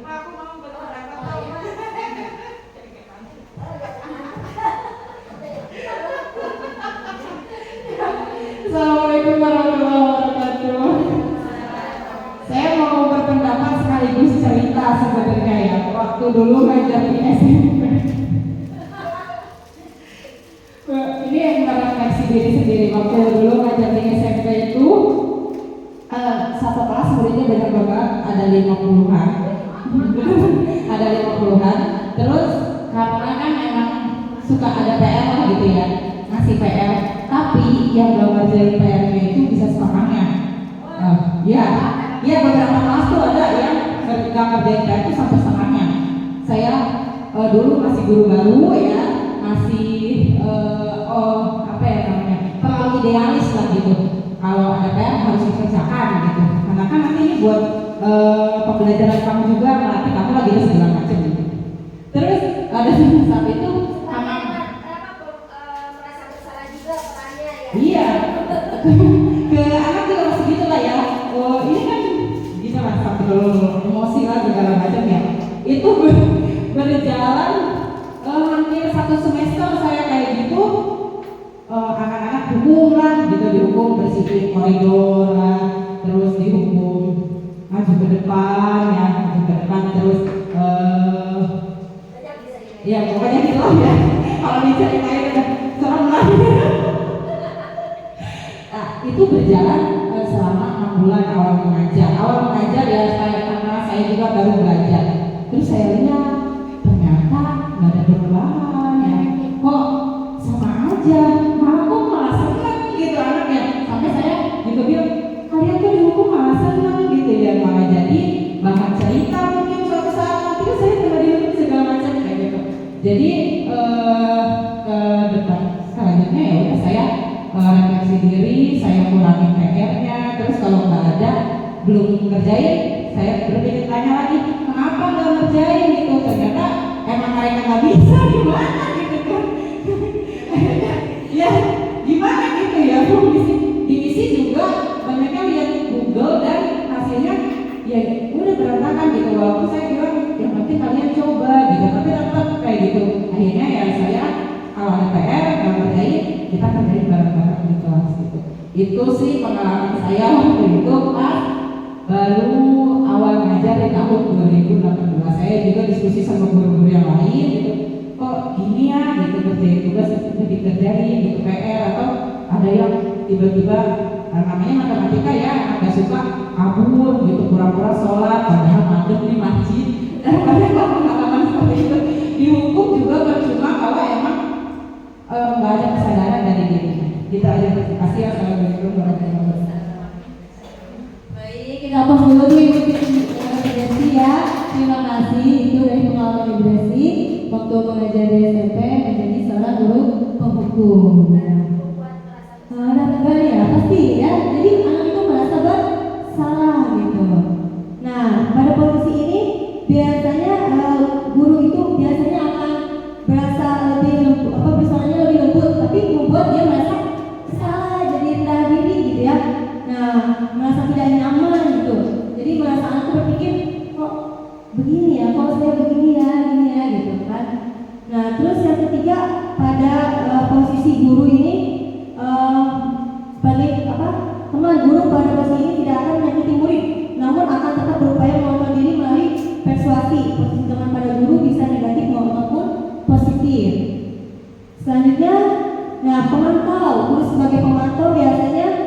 Aku mau berpendapat. Assalamualaikum warahmatullahi wabarakatuh. Saya mau berpendapat sekaligus cerita sebenarnya ya. Waktu dulu ngajar di SMP. Ini yang merefleksi diri sendiri. Waktu dulu ngajar di SMP itu satu kelas muridnya banyak banget, ada 50-an. Ada 50-an. Terus karena kan memang suka ada PR lah gitu ya, ngasih PR. Tapi yang gak ngerjain PR-nya itu bisa setengahnya. Ya beberapa kelas tuh ada yang gak ngerjain PR itu sampai setengahnya. Saya dulu masih guru baru ya, masih terlalu idealis lah gitu. Kalau ada PR harus dikerjakan gitu. Karena kan nanti ini buat pembelajaran kamu juga, melatih kamu lagi segala macam gitu. Terus ada saat itu Merasa bersalah juga perannya ya. iya, ke anak juga masih gitu lah ya. Oh ini kan bisa lah sampai emosi lah segala macam ya. Itu berjalan hampir 1 semester saya kayak gitu. Anak-anak hukum lah gitu, dihukum bersihin koridor lah, terus dihukum maju ke depan ya, maju ke depan terus ya pokoknya gitu lah ya. Kalau diceritain udah serem lah. Nah, itu berjalan selama 6 bulan awal mengajar. Awal mengajar ya karena saya juga baru belajar. Terus saya lihat ternyata nggak ada perubahan ya. Kok sama aja, malah senang gitu anaknya. Sampai saya juga bilang, kalian tuh dihukum malah senang gitu ya, malah jadi bahan cerita mungkin suatu saat nanti saya pernah dihukum segala macam kayak gitu. Jadi ke depan selanjutnya ya udah saya refleksi diri, saya kurangin PR-nya. Terus kalau nggak ada, belum ngerjain, saya berpikir tanya lagi, kenapa nggak ngerjain gitu? Ternyata emang mereka nggak bisa, gimana gitu kan? Ya gimana gitu ya, di isi juga banyaknya lihat Google dan hasilnya ya udah berantakan gitu. Walaupun saya bilang yang penting kalian coba gitu, tapi tetap kayak gitu. Akhirnya ya saya kalau ada PR nggak ngerjain, kita kerjain bareng-bareng di kelas gitu. Itu sih pengalaman saya waktu itu baru awal ngajar di tahun 2018. Saya juga diskusi sama guru-guru yang lain gitu, kok gini ya gitu, kerjain tugas udah dikerjain gitu PR, atau ada yang tiba-tiba namanya matematika ya, agak suka kabur gitu, pura-pura sholat padahal madem di masjid. Banyak pengalaman seperti itu. Dihukum juga percuma kalau emang nggak ada kesadaran dari dirinya. Kita aja terima kasih. Assalamualaikum warahmatullahi wabarakatuh. Baik, kita hapus dulu tuh Ibu Desi ya. Terima kasih, itu dari pengalaman Ibu Desi waktu mengajar di SMP menjadi seorang guru penghukum. Nah, ya pasti ya. Jadi anak itu merasa bersalah gitu. Nah, pada posisi ini biasanya guru itu biasanya akan berasa lebih lembut, bersuaranya lebih lembut, tapi membuat dia merasa salah, jadi rendah diri gitu ya. Nah, merasa tidak nyaman gitu. Jadi merasa anak itu berpikir, kok begini ya, kok saya begini ya gitu kan. Nah, terus yang ketiga, pada posisi guru ini sebagai teman guru pada posisi ini tidak akan menyakiti murid, namun akan tetap berupaya mengontrol diri melalui persuasi. Posisi teman pada guru bisa negatif maupun positif. Selanjutnya, nah pemantau, guru sebagai pemantau biasanya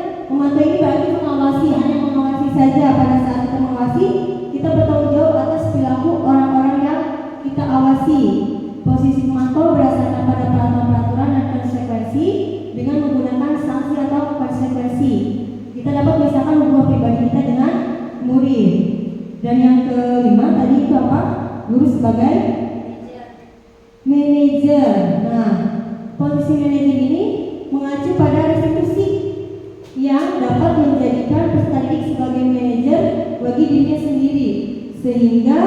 konsekuensi. Kita dapat memisahkan hubungan pribadi kita dengan murid. Dan yang kelima tadi itu apa? Guru sebagai manajer. Nah, posisi manajer ini mengacu pada restitusi yang dapat menjadikan peserta didik sebagai manajer bagi dirinya sendiri, sehingga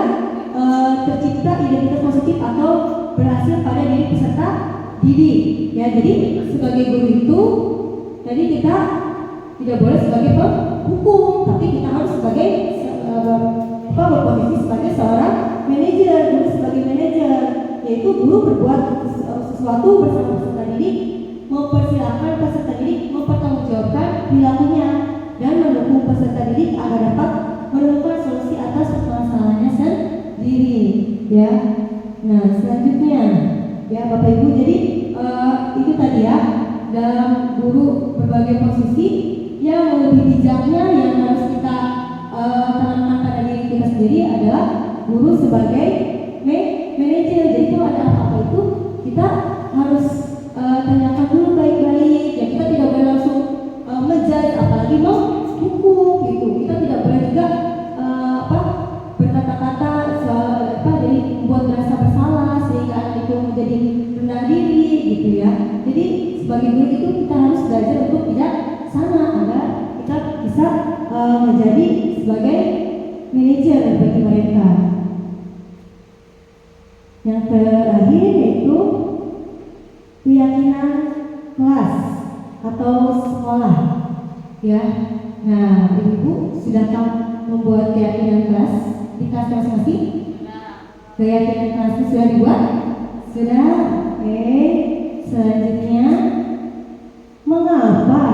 tercipta identitas positif atau berhasil pada diri peserta didik. Ya, jadi sebagai guru itu tadi kita tidak boleh sebagai penghukum, tapi kita harus sebagai berposisi sebagai seorang manajer. Guru sebagai manajer, yaitu guru berbuat sesuatu bersama peserta didik, mempersilahkan peserta didik mempertanggungjawabkan perilakunya dan mendukung peserta didik agar dapat menemukan solusi atas permasalahannya sendiri. Ya, nah selanjutnya ya Bapak Ibu, jadi itu tadi ya, dalam guru berbagai posisi yang lebih bijaknya yang harus kita tanamkan pada diri kita sendiri adalah guru sebagai manajer. Jadi kalau ada apa-apa itu kita harus tanyakan dulu baik-baik. Ya, kita tidak boleh langsung menjudge, apalagi mau hukum gitu. Kita tidak boleh juga berkata-kata jadi membuat merasa bersalah sehingga anak itu menjadi rendah diri gitu ya. Jadi sebagai guru itu kita harus belajar untuk tidak sama agar kita bisa menjadi sebagai manajer bagi mereka. Yang terakhir yaitu keyakinan kelas atau sekolah. Ya, nah ibu sudahkah membuat keyakinan kelas di kelas masing-masing? Keyakinan kelasnya sudah dibuat? Sudah. Oke. Selanjutnya, mengapa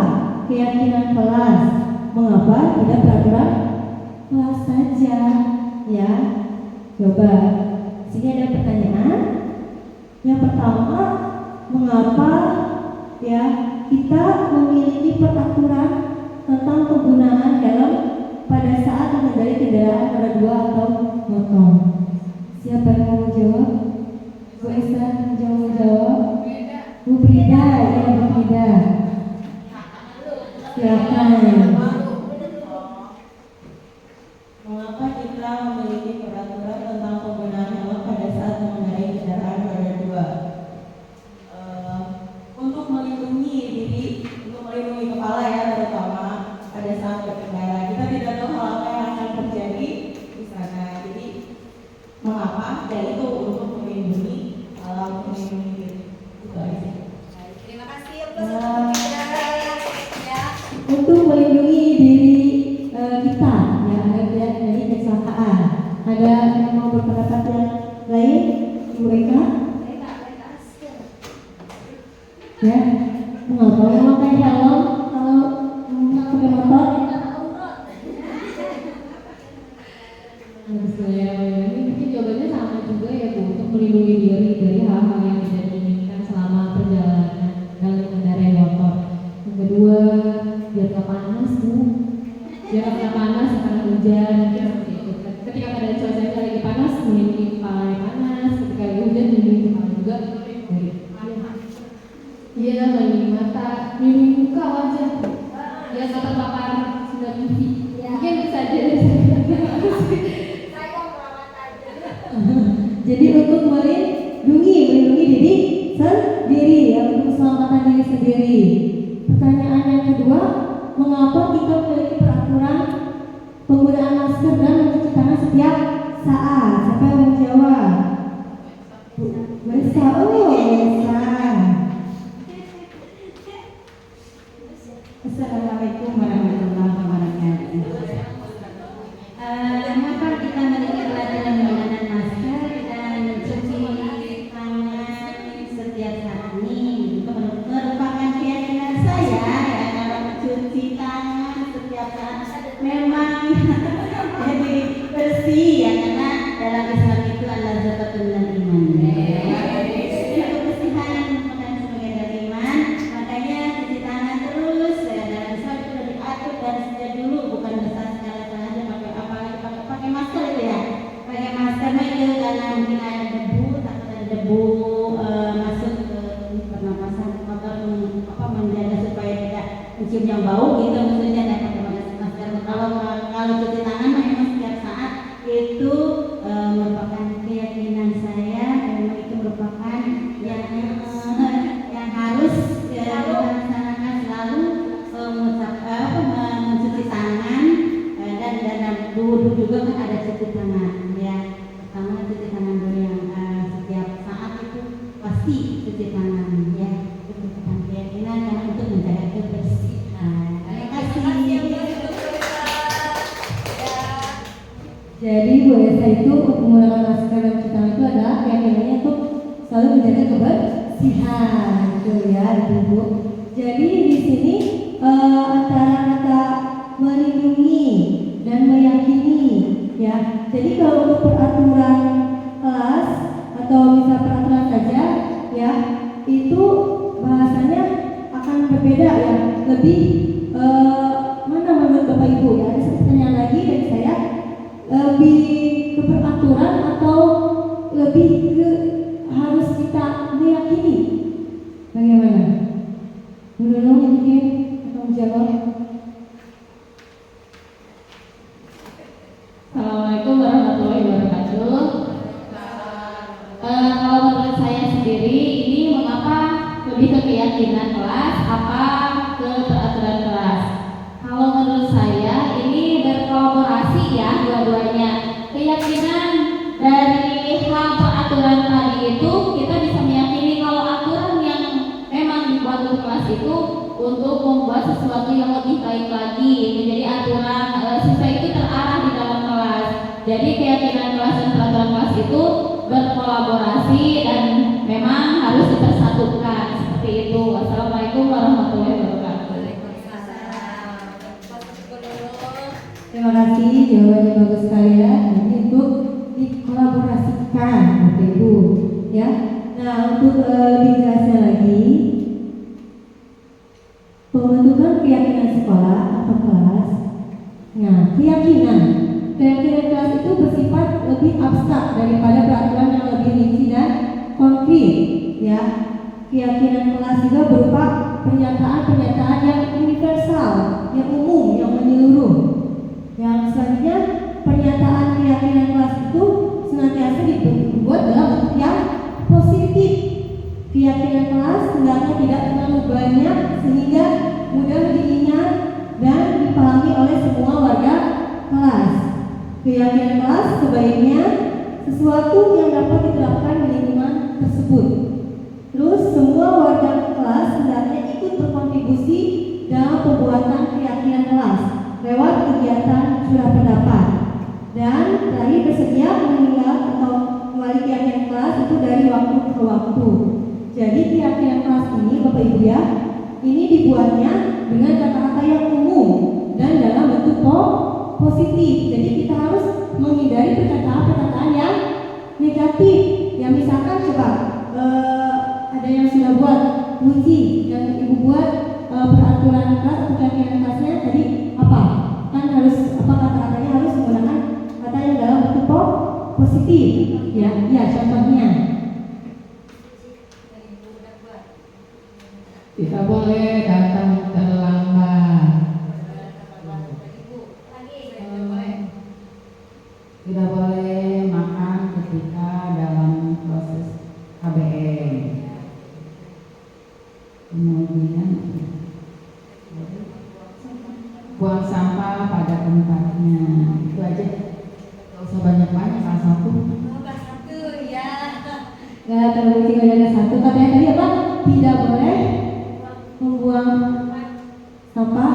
keyakinan kelas? Mengapa tidak peraturan kelas saja? Ya, coba. Sini ada pertanyaan. Yang pertama, mengapa ya kita memiliki peraturan tentang penggunaan helm pada saat mengendarai kendaraan roda 2 atau motor? Siapa yang mau jawab? Bu Esa mau jawab? Bu Frida, ya Bu Frida. Silakan. Mengapa kita memiliki peraturan tentang penggunaan helm pada saat mengendarai kendaraan roda 2? Untuk melindungi diri, untuk melindungi kepala ya, terutama pada saat berkendara. Kita tidak tahu hal apa yang akan terjadi di sana. Jadi mengapa? Dan itu untuk melindungi diri. Itu aja. Terima kasih untuk ya. Untuk melindungi diri kita ya agar dari kecelakaan. Ada yang mau berpendapat yang lain? Ibu Eka? Ya, mengapa memakai helm kalau pakai motor? Ini mungkin jawabannya sama juga ya Bu, untuk melindungi diri dari hal-hal yang tidak diinginkan selama perjalanan dalam mengendarai motor. Yang kedua, biar gak panas Bu, biar gak panas karena hujan, mungkin seperti itu. Ketika keadaan cuacanya lagi panas, melindungi kepala yang panas. Ketika lagi hujan, melindungi kepala juga dari iya, melindungi mata, melindungi muka, wajah, ya nggak terpapar sinar UV. Mungkin itu saja dari saya. Saya merawat aja. Jadi untuk melindungi diri sendiri ya, untuk keselamatan diri sendiri. Pertanyaan yang kedua, mengapa kita memiliki peraturan penggunaan masker dan mencuci tangan setiap saat? Siapa yang mau jawab? Bisa, bisa. Assalamualaikum warahmatullahi wabarakatuh. Mengapa kita memiliki peraturan menggunakan masker dan mencuci tangan setiap saat ini? Itu merupakan keyakinan saya ya, kalau mencuci tangan setiap saat memang jadi bersih ya, karena dalam Islam itu adalah zakatul iman. Kebersihan merupakan sebagian dari iman, makanya cuci tangan terus ya, dalam Islam itu sudah diatur dari sejak dulu, bukan besar sekali saja pakai apalagi pakai masker itu ya. Pakai masker itu karena mungkin ada debu, takut ada debu masuk ke pernapasan, maka menjaga supaya tidak mencium yang cuci tangan ya. Pertama cuci tangan dulu yang setiap saat itu pasti cuci tangan ya. Cuci tangan keyakinan karena untuk menjaga kebersihan. Terima kasih. Jadi Bu Esa itu menggunakan masker dan cuci tangan itu adalah keyakinannya untuk selalu menjaga kebersihan, gitu ya Ibu. Jadi di sini antara kata melindungi dan meyakini, ya. Jadi kalau untuk peraturan kelas atau misal peraturan saja, ya, itu bahasanya akan berbeda ya. Lebih mana menurut Bapak Ibu ya? Ada pertanyaan lagi dari saya. Lebih ke peraturan atau lebih ke harus kita meyakini? Bagaimana? Dulu mungkin akan jawab. Assalamualaikum warahmatullahi wabarakatuh. Kalau menurut saya sendiri, ini mengapa lebih ke keyakinan kelas apa ke peraturan kelas? Kalau menurut saya ini berkolaborasi ya dua-duanya. Keyakinan dari hal peraturan tadi itu kita bisa meyakini kalau aturan yang memang dibuat untuk kelas itu untuk membuat sesuatu yang lebih baik lagi, menjadi aturan siswa itu terarah di dalam kelas. Jadi keyakinan kelas dan peraturan kelas itu berkolaborasi dan memang harus dipersatukan seperti itu. Wassalamualaikum warahmatullahi wabarakatuh. Terima kasih, jawabannya bagus sekali ya. Ini untuk dikolaborasikan, Bapak Ibu, ya. Nah, untuk lebih jelasnya lagi, pembentukan keyakinan sekolah atau kelas. Nah, keyakinan kelas itu bersifat lebih abstrak daripada peraturan yang lebih rinci dan konkret, ya. Keyakinan kelas juga berupa pernyataan-pernyataan yang universal, yang umum, yang menyeluruh. Yang selanjutnya, pernyataan keyakinan kelas itu senantiasa dibuat dalam bentuk yang positif. Keyakinan kelas hendaknya tidak terlalu banyak sehingga mudah diingat dan dipahami oleh semua warga kelas. Keyakinan kelas sebaiknya sesuatu yang dapat diterapkan di lingkungan tersebut. Terus semua warga kelas hendaknya ikut berkontribusi dalam pembuatan keyakinan kelas lewat kegiatan curah pendapat, dan terakhir bersedia mengingat atau kembali keyakinan kelas itu dari waktu ke waktu. Jadi keyakinan kelas ini Bapak Ibu ya, ini dibuatnya dengan kata-kata yang umum dan dalam bentuk positif. Jadi kita harus menghindari perkataan-perkataan yang negatif. Yang misalkan coba ada yang sudah buat puisi yang Ibu buat peraturan kelas atau keyakinan kelasnya tadi apa? Kan harus apa kata-katanya harus menggunakan kata yang dalam bentuk positif. Ya, contohnya. Tidak boleh datang terlambat. Tidak boleh makan ketika dalam proses KBM. Kemudian buang sampah pada tempatnya. Itu aja. Gak usah banyak-banyak, salah satu. Nggak terlalu tinggal ada satu. Katanya tadi apa? Tidak boleh membuang sampah.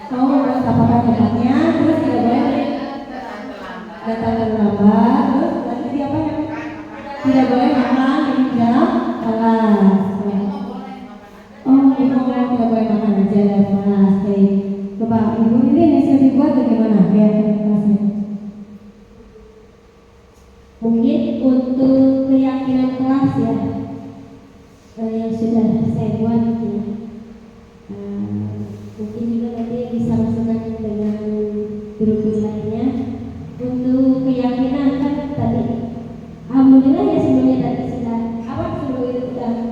Membuang sampah pada tempatnya. Terus tidak boleh datang terlambat. Terus tadi apa ya? Tidak boleh makan di dalam kelas. Tidak boleh makan aja dalam kelas. Coba Ibu ini yang sudah dibuat bagaimana kelasnya? Mungkin untuk keyakinan kelas ya, yang sudah saya buat ya. Mungkin juga nanti bisa masukkan dengan guru-guru lainnya. Untuk keyakinan kan tadi alhamdulillah ya sebelumnya tadi sudah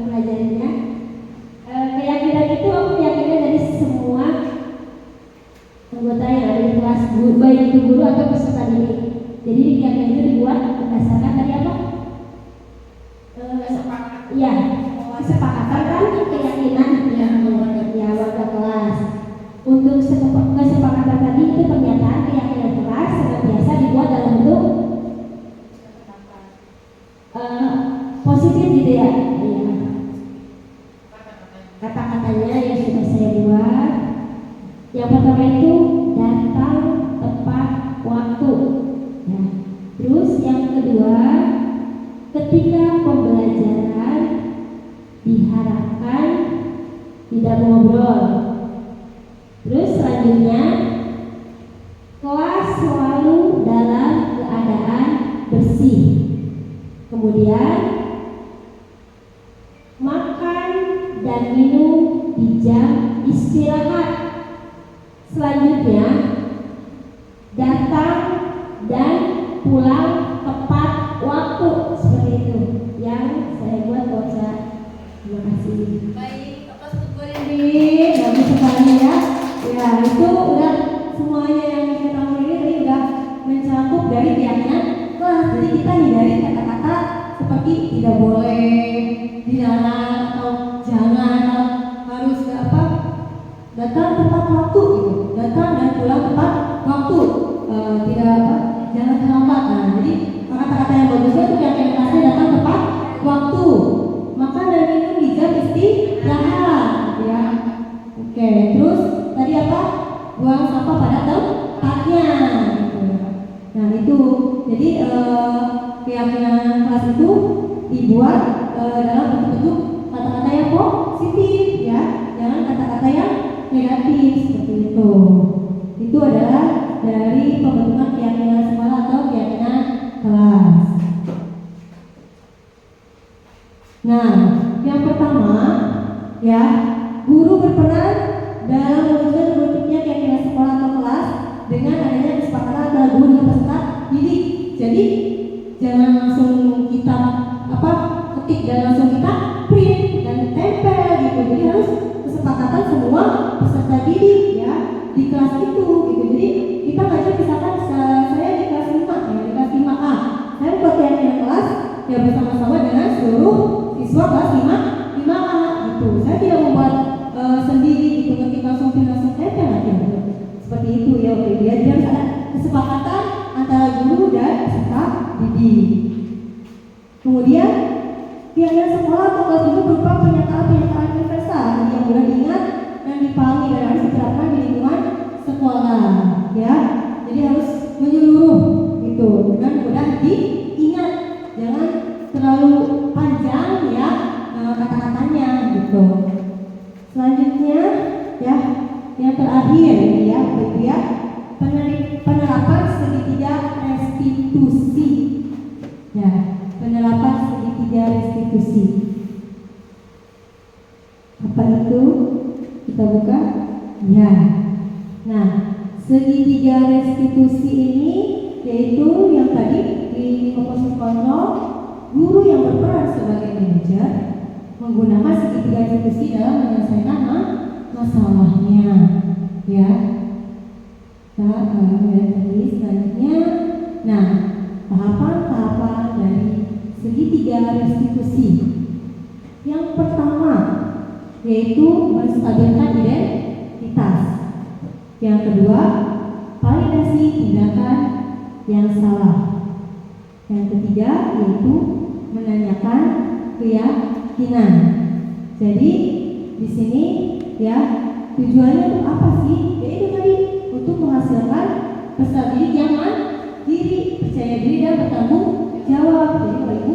pelajarinya. Keyakinan itu aku keyakinan dari semua anggota yang ada di kelas, baik itu guru atau peserta didik. Jadi keyakinan itu dibuat berdasarkan dari apa? Ya, kesepakatan kan keyakinan ya warga kelas. Untuk kesepakatan tadi itu pernyataan keyakinan kelas senantiasa positif gitu ya. Iya. Kata-katanya yang sudah saya buat. Yang pertama itu datang tepat waktu. Ya. Terus yang kedua, ketika pembelajaran diharapkan tidak ngobrol. Terus selanjutnya, kelas selalu dalam keadaan bersih. Kemudian makan dan minum di jam istirahat. Selanjutnya, datang dan pulang tepat waktu. Seperti itu yang saya buat Koca. Terima kasih. Baik, atas tujuan Jadi bagus sekali ya. Ya itu udah semuanya yang kita mulai tadi udah mencakup dari keyakinan kelas. Jadi kita hindari kata-kata seperti tidak boleh, dilarang atau jangan, harus apa datang tepat waktu gitu, datang dan pulang tepat waktu. Tidak apa, jangan terlambat. Nah, jadi kata-kata yang bagusnya itu keyakinan kelasnya datang tepat waktu, makan dan minum di jam istirahat ya. Oke, terus tadi apa? Buang sampah pada tempatnya gitu. Nah itu, jadi keyakinan kelas itu dibuat dalam bentuk kata-kata yang positif ya, jangan kata-kata yang negatif seperti itu. Itu adalah dari pembentukan keyakinan sekolah atau keyakinan kelas. Nah, yang pertama ya, guru berperan dalam mewujudkan terbentuknya keyakinan sekolah atau kelas dengan adanya kesepakatan antara guru dan peserta didik. Jadi jangan langsung kita ketik dan langsung kita print dan tempel gitu. Jadi harus kesepakatan semua peserta didik ya di kelas itu gitu. Jadi kita ngajar misalkan saya di kelas 5 ya, di kelas 5A. Saya buat keyakinan kelas ya bersama-sama dengan seluruh siswa kelas 5A gitu. Saya tidak membuat sendiri gitu, ketik langsung tempel aja gitu. Seperti itu ya, oke. Dia harus ada kesepakatan antara guru dan peserta didik. Kemudian keyakinan sekolah atau kelas itu berupa pernyataan universal yang mudah diingat dan dipahami dan harus diterapkan di lingkungan sekolah ya. Jadi harus menyeluruh gitu dan mudah diingat, jangan terlalu panjang ya kata-katanya gitu. Selanjutnya ya, yang terakhir ini ya, Ibu ya, penerapan segitiga restitusi. Ya, penerapan segitiga restitusi. Apa itu? Kita buka. Ya. Nah, segitiga restitusi ini yaitu yang tadi di komposisi kontrol, guru yang berperan sebagai manajer menggunakan segitiga restitusi dalam menyelesaikan masalahnya ya. Kita lihat tadi selanjutnya. Nah, tahapan-tahapan dari segitiga restitusi. Yang pertama yaitu menstabilkan identitas. Yang kedua, validasi tindakan yang salah. Yang ketiga yaitu menanyakan keyakinan. Jadi di sini ya, tujuannya untuk apa sih? Yaitu tadi untuk menghasilkan peserta didik yang mandiri, percaya diri dan bertanggung jawab. Jadi Bapak Ibu,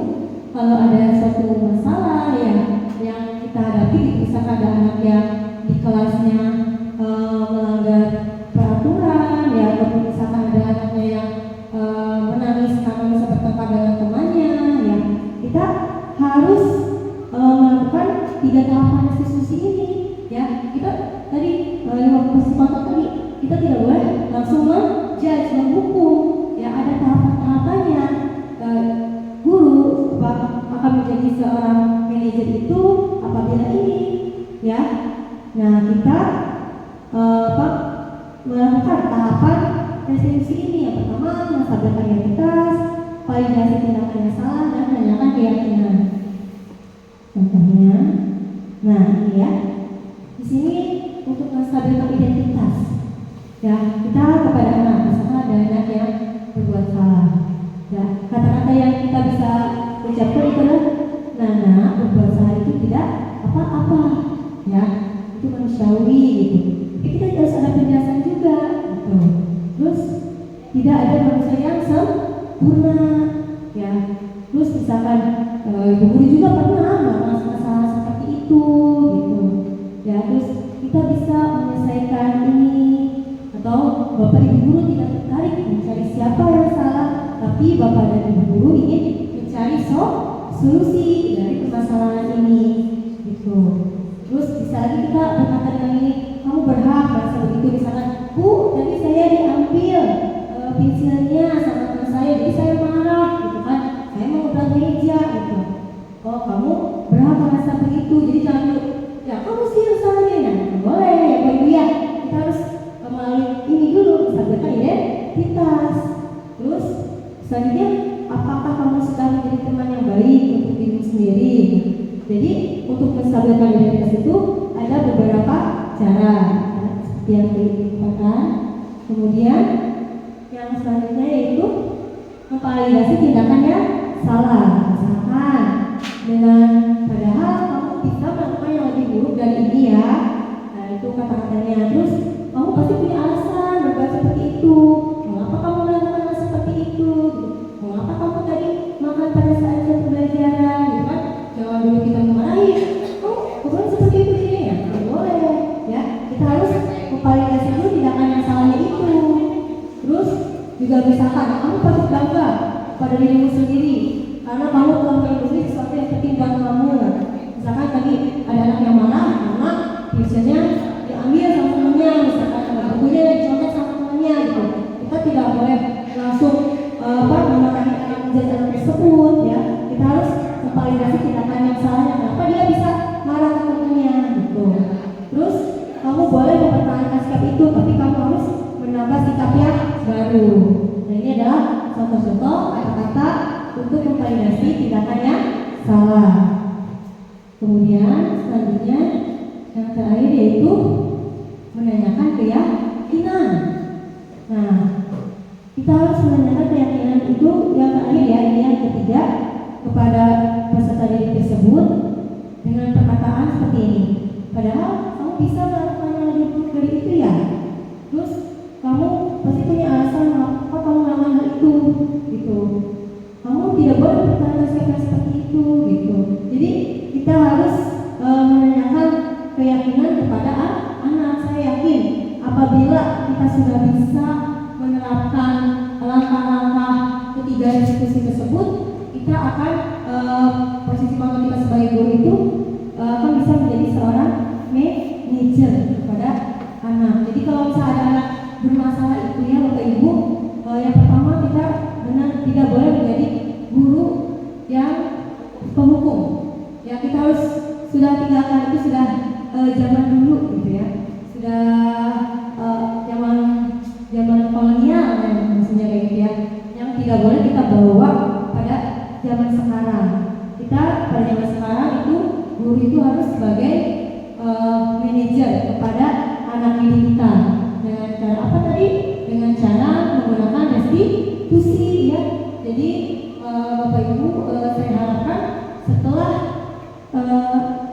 kalau ada suatu masalah ya yang kita hadapi, misalkan ada anak yang di kelasnya melanggar peraturan ya, ataupun misalkan ada anaknya yang menangis karena bisa bertengkar dengan temannya ya, kita harus melakukan 3 tahapan restitusi ini ya. Kita tadi waktu kontrol tadi kita tidak boleh langsung menjudge, menghukum ya, ada tahapan-tahapannya. Guru akan menjadi seorang manajer itu apabila ini ya. Nah, kita melakukan tahapan restitusi ini. Yang pertama, menstabilkan identitas, validasi tindakan yang salah, dan menanyakan keyakinan. Contohnya, nah ini ya, di sini untuk menstabilkan identitas ya, kita kepada anak, misalkan ada anak yang berbuat salah ya, kata-kata yang kita bisa ucapkan itu adalah, nah tidak ada manusia yang sempurna, ya. Terus misalkan ibu guru juga pernah masalah seperti itu, gitu. Ya, terus kita bisa menyelesaikan ini, atau bapak ibu guru tidak tertarik mencari siapa yang salah, tapi bapak dan ibu guru ingin mencari solusi dari permasalahan ini, gitu. Terus bisa lagi kita berkata dengan ini, kamu berhak merasa begitu, misalkan, Bu, tadi saya diambil pensilnya sama teman saya, jadi saya marah, gitu kan, saya mau ubah meja, gitu. Oh, kamu berhak merasa begitu, jadi jangan dulu, ya kamu sih yang salahnya, ya boleh, ya Pak Ibu ya, kita harus melalui ini dulu, misalkan identitas. Terus selanjutnya, apakah kamu sudah menjadi teman yang baik untuk dirimu sendiri? Jadi untuk menstabilkan identitas itu ada beberapa cara, seperti yang dikatakan. Kemudian yang selanjutnya yaitu memvalidasi tindakan yang salah. Misalkan dengan padahal kamu bisa melakukan yang lebih buruk dari ini ya. Nah itu kata-katanya. Terus kamu pasti punya alasan berbuat seperti itu. Mengapa kamu melakukan hal seperti itu? Mengapa kamu tadi makan pada saat jam pembelajaran? Gitu kan? Jangan dulu kita memarahi. Oh, bukan seperti itu ini ya? Tidak boleh. Ya, kita harus memvalidasi dulu tindakan yang salahnya itu. Terus juga misalkan kamu patut bangga pada dirimu sendiri karena kamu telah melindungi sesuatu yang penting buat kamu. Misalkan tadi ada anak yang marah karena biasanya diambil sama temannya, misalkan bukunya dicontek sama temannya gitu. Kita tidak boleh langsung memarahi anak tersebut ya. Kita harus memvalidasi tindakan yang salahnya. Kenapa dia bisa marah ke temannya gitu. Terus kamu boleh mempertahankan sikap itu, tapi kamu harus menambah sikap yang baru. Nah ini adalah contoh-contoh kata-kata untuk memvalidasi tindakan yang salah. Kemudian selanjutnya yang terakhir yaitu menanyakan keyakinan. Nah kita harus menanyakan keyakinan itu yang terakhir ya, ini yang ketiga, kepada peserta didik tersebut dengan perkataan seperti ini. Padahal kamu bisa melakukan yang lebih buruk dari itu ya. Terus kamu pasti punya alasan mengapa kamu melakukan hal itu, gitu. Kamu tidak boleh berkata seperti itu, gitu. Jadi kita harus menanyakan keyakinan kepada anak. Saya yakin apabila kita sudah bisa menerapkan langkah-langkah ketiga diskusi tersebut, kita akan posisi pangkat kita sebagai guru itu akan bisa menjadi seorang manajer kepada anak. Jadi kalau misalnya ada anak bermasalah itu ya Bapak Ibu, yang pertama kita benar tidak boleh menjadi guru yang penghukum. Ya kita harus sudah tinggalkan itu sudah zaman dulu gitu ya, sudah zaman kolonial ya, maksudnya kayak gitu ya, yang tidak boleh kita bawa pada zaman sekarang. Kita pada zaman sekarang itu guru itu harus sebagai manajer kepada anak didik kita. Dengan cara apa tadi? Dengan cara menggunakan restitusi ya. Jadi Bapak Ibu saya harapkan setelah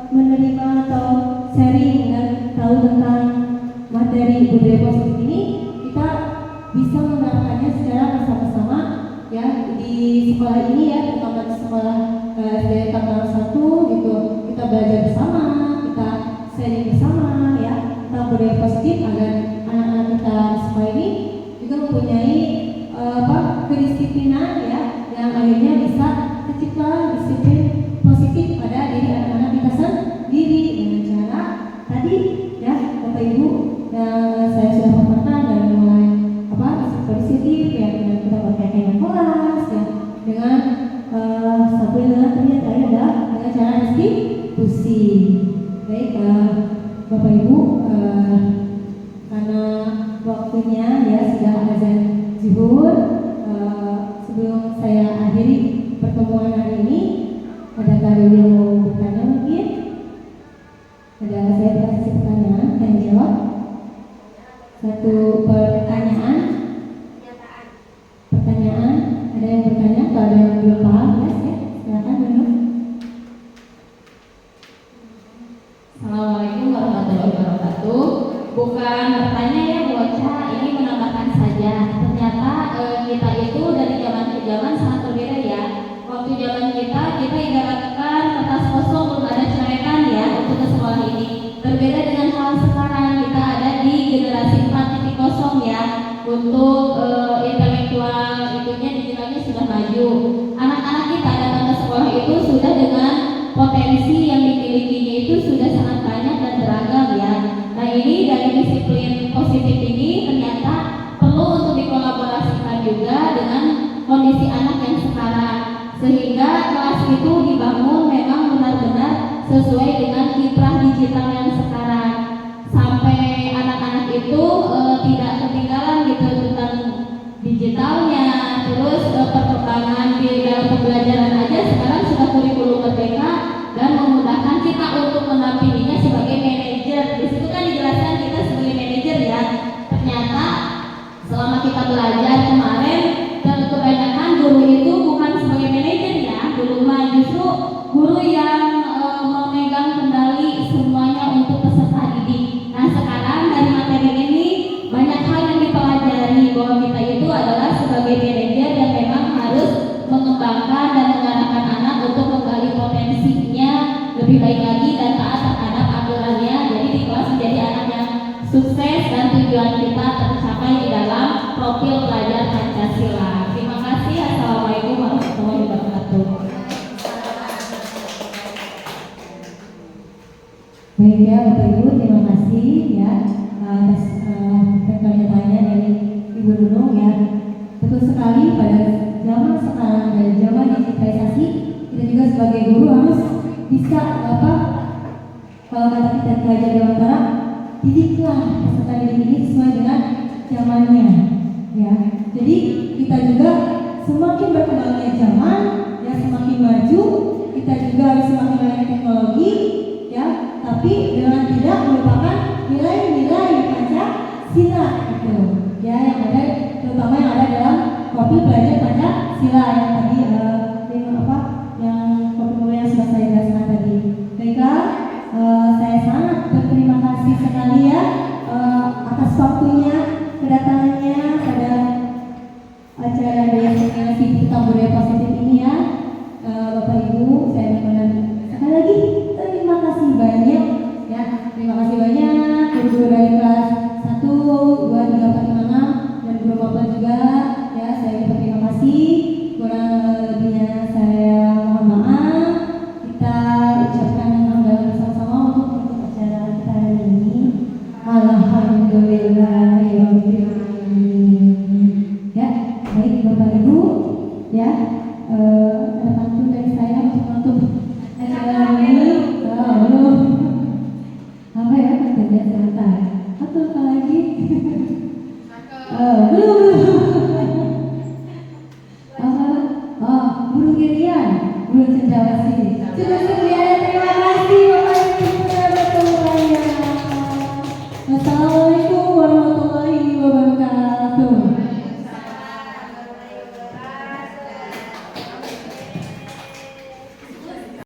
menerima atau sharing dan tahu tentang materi budaya positif ini, kita bisa menerapkannya secara bersama-sama ya di sekolah ini ya, terutama di sekolah dari tanggal 1 gitu. Kita belajar bersama, kita sharing bersama ya tentang budaya positif agar anak-anak kita di sekolah ini juga mempunyai kedisiplinan ya, yang akhirnya bisa tercipta disiplin positif pada diri anak-anak kita sendiri dengan cara tadi ya Bapak Ibu saya sudah paparkan dari mulai positif ya, dengan kita berkaitan kelas ya, dengan satu yang ternyata adalah dengan cara restitusi. Baik Bapak Ibu, karena waktunya ya sudah azan zuhur, sebelum saya akhiri pertemuan hari ini, adakah yang mau bertanya mungkin? Ada saya kasih pertanyaan, tanya jawab. Satu pertanyaan. Ada yang bertanya? Kalau ada yang belum paham ya, silakan dulu. Assalamualaikum warahmatullahi wabarakatuh. Bukan bertanya ya bocah, ini menambahkan saja. Ternyata kita itu dari zaman ke zaman sangat berbeda ya. Waktu zaman kita ibaratkan kertas kosong, belum ada coretan ya untuk ke sekolah ini. Berbeda dengan hal sekarang, kita ada di generasi 4.0 ya. Untuk intelektual itunya digitalnya sudah maju. Anak-anak kita datang ke sekolah itu sudah dengan potensi yang dimilikinya itu sudah sangat banyak dan beragam ya. Nah ini dari disiplin positif ini ternyata perlu untuk dikolaborasikan juga dengan kondisi anak yang sekarang, sehingga kelas itu dibangun memang benar-benar sesuai dengan kiprah digital yang sekarang, sampai anak-anak itu tidak ketinggalan gitu tentang digitalnya. Terus perkembangan di dalam pembelajaran aja sekarang sudah kurikulum merdeka dan memudahkan kita untuk menampilinya sebagai manajer. Di situ kan dijelaskan kita sebagai manajer ya. Ternyata selama kita belajar kemarin, kebanyakan guru itu bukan sebagai manajer ya. Dulu mah justru guru yang memegang kendali semuanya untuk peserta didik. Nah sekarang dari materi ini banyak hal yang dipelajari bahwa kita itu adalah sebagai manajer yang memang harus mengembangkan dan mengarahkan anak untuk menggali potensinya lebih baik lagi dan taat terhadap aturannya. Jadi di kelas menjadi anak yang sukses dan tujuan kita tercapai di dalam profil pelajar Pancasila. Terima kasih. Assalamualaikum warahmatullahi wabarakatuh. Baik ya Bapak Ibu, terima kasih ya atas pertanyaannya dari Ibu Nunung ya. Betul sekali, pada zaman sekarang dan zaman digitalisasi, kita juga sebagai guru harus bisa kalau kata kita belajar di antara didiklah peserta didik ini sesuai dengan zamannya ya. Jadi kita juga semakin berkembangnya zaman ya, semakin maju, kita juga harus semakin banyak teknologi ya, tapi dengan tidak melupakan nilai-nilai Pancasila gitu ya, yang ada terutama yang ada dalam profil pelajar Pancasila yang tadi yang profil yang sudah saya jelaskan tadi. Baiklah, saya sangat berterima kasih sekali ya atas waktunya, kedatangannya pada acara Daya Sosialisasi tentang Budaya Positif ini ya. Bapak Ibu, saya mohon sekali lagi terima kasih banyak ya. Terima kasih banyak guru dari kelas 1, 2, 3, 4, 5, 6 dan guru Bapak juga ya. Saya berterima kasih. Kurang lebihnya saya mohon maaf. Kita ucapkan hamdalah bersama-sama untuk acara kita hari ini. Alhamdulillahirabbil alamin.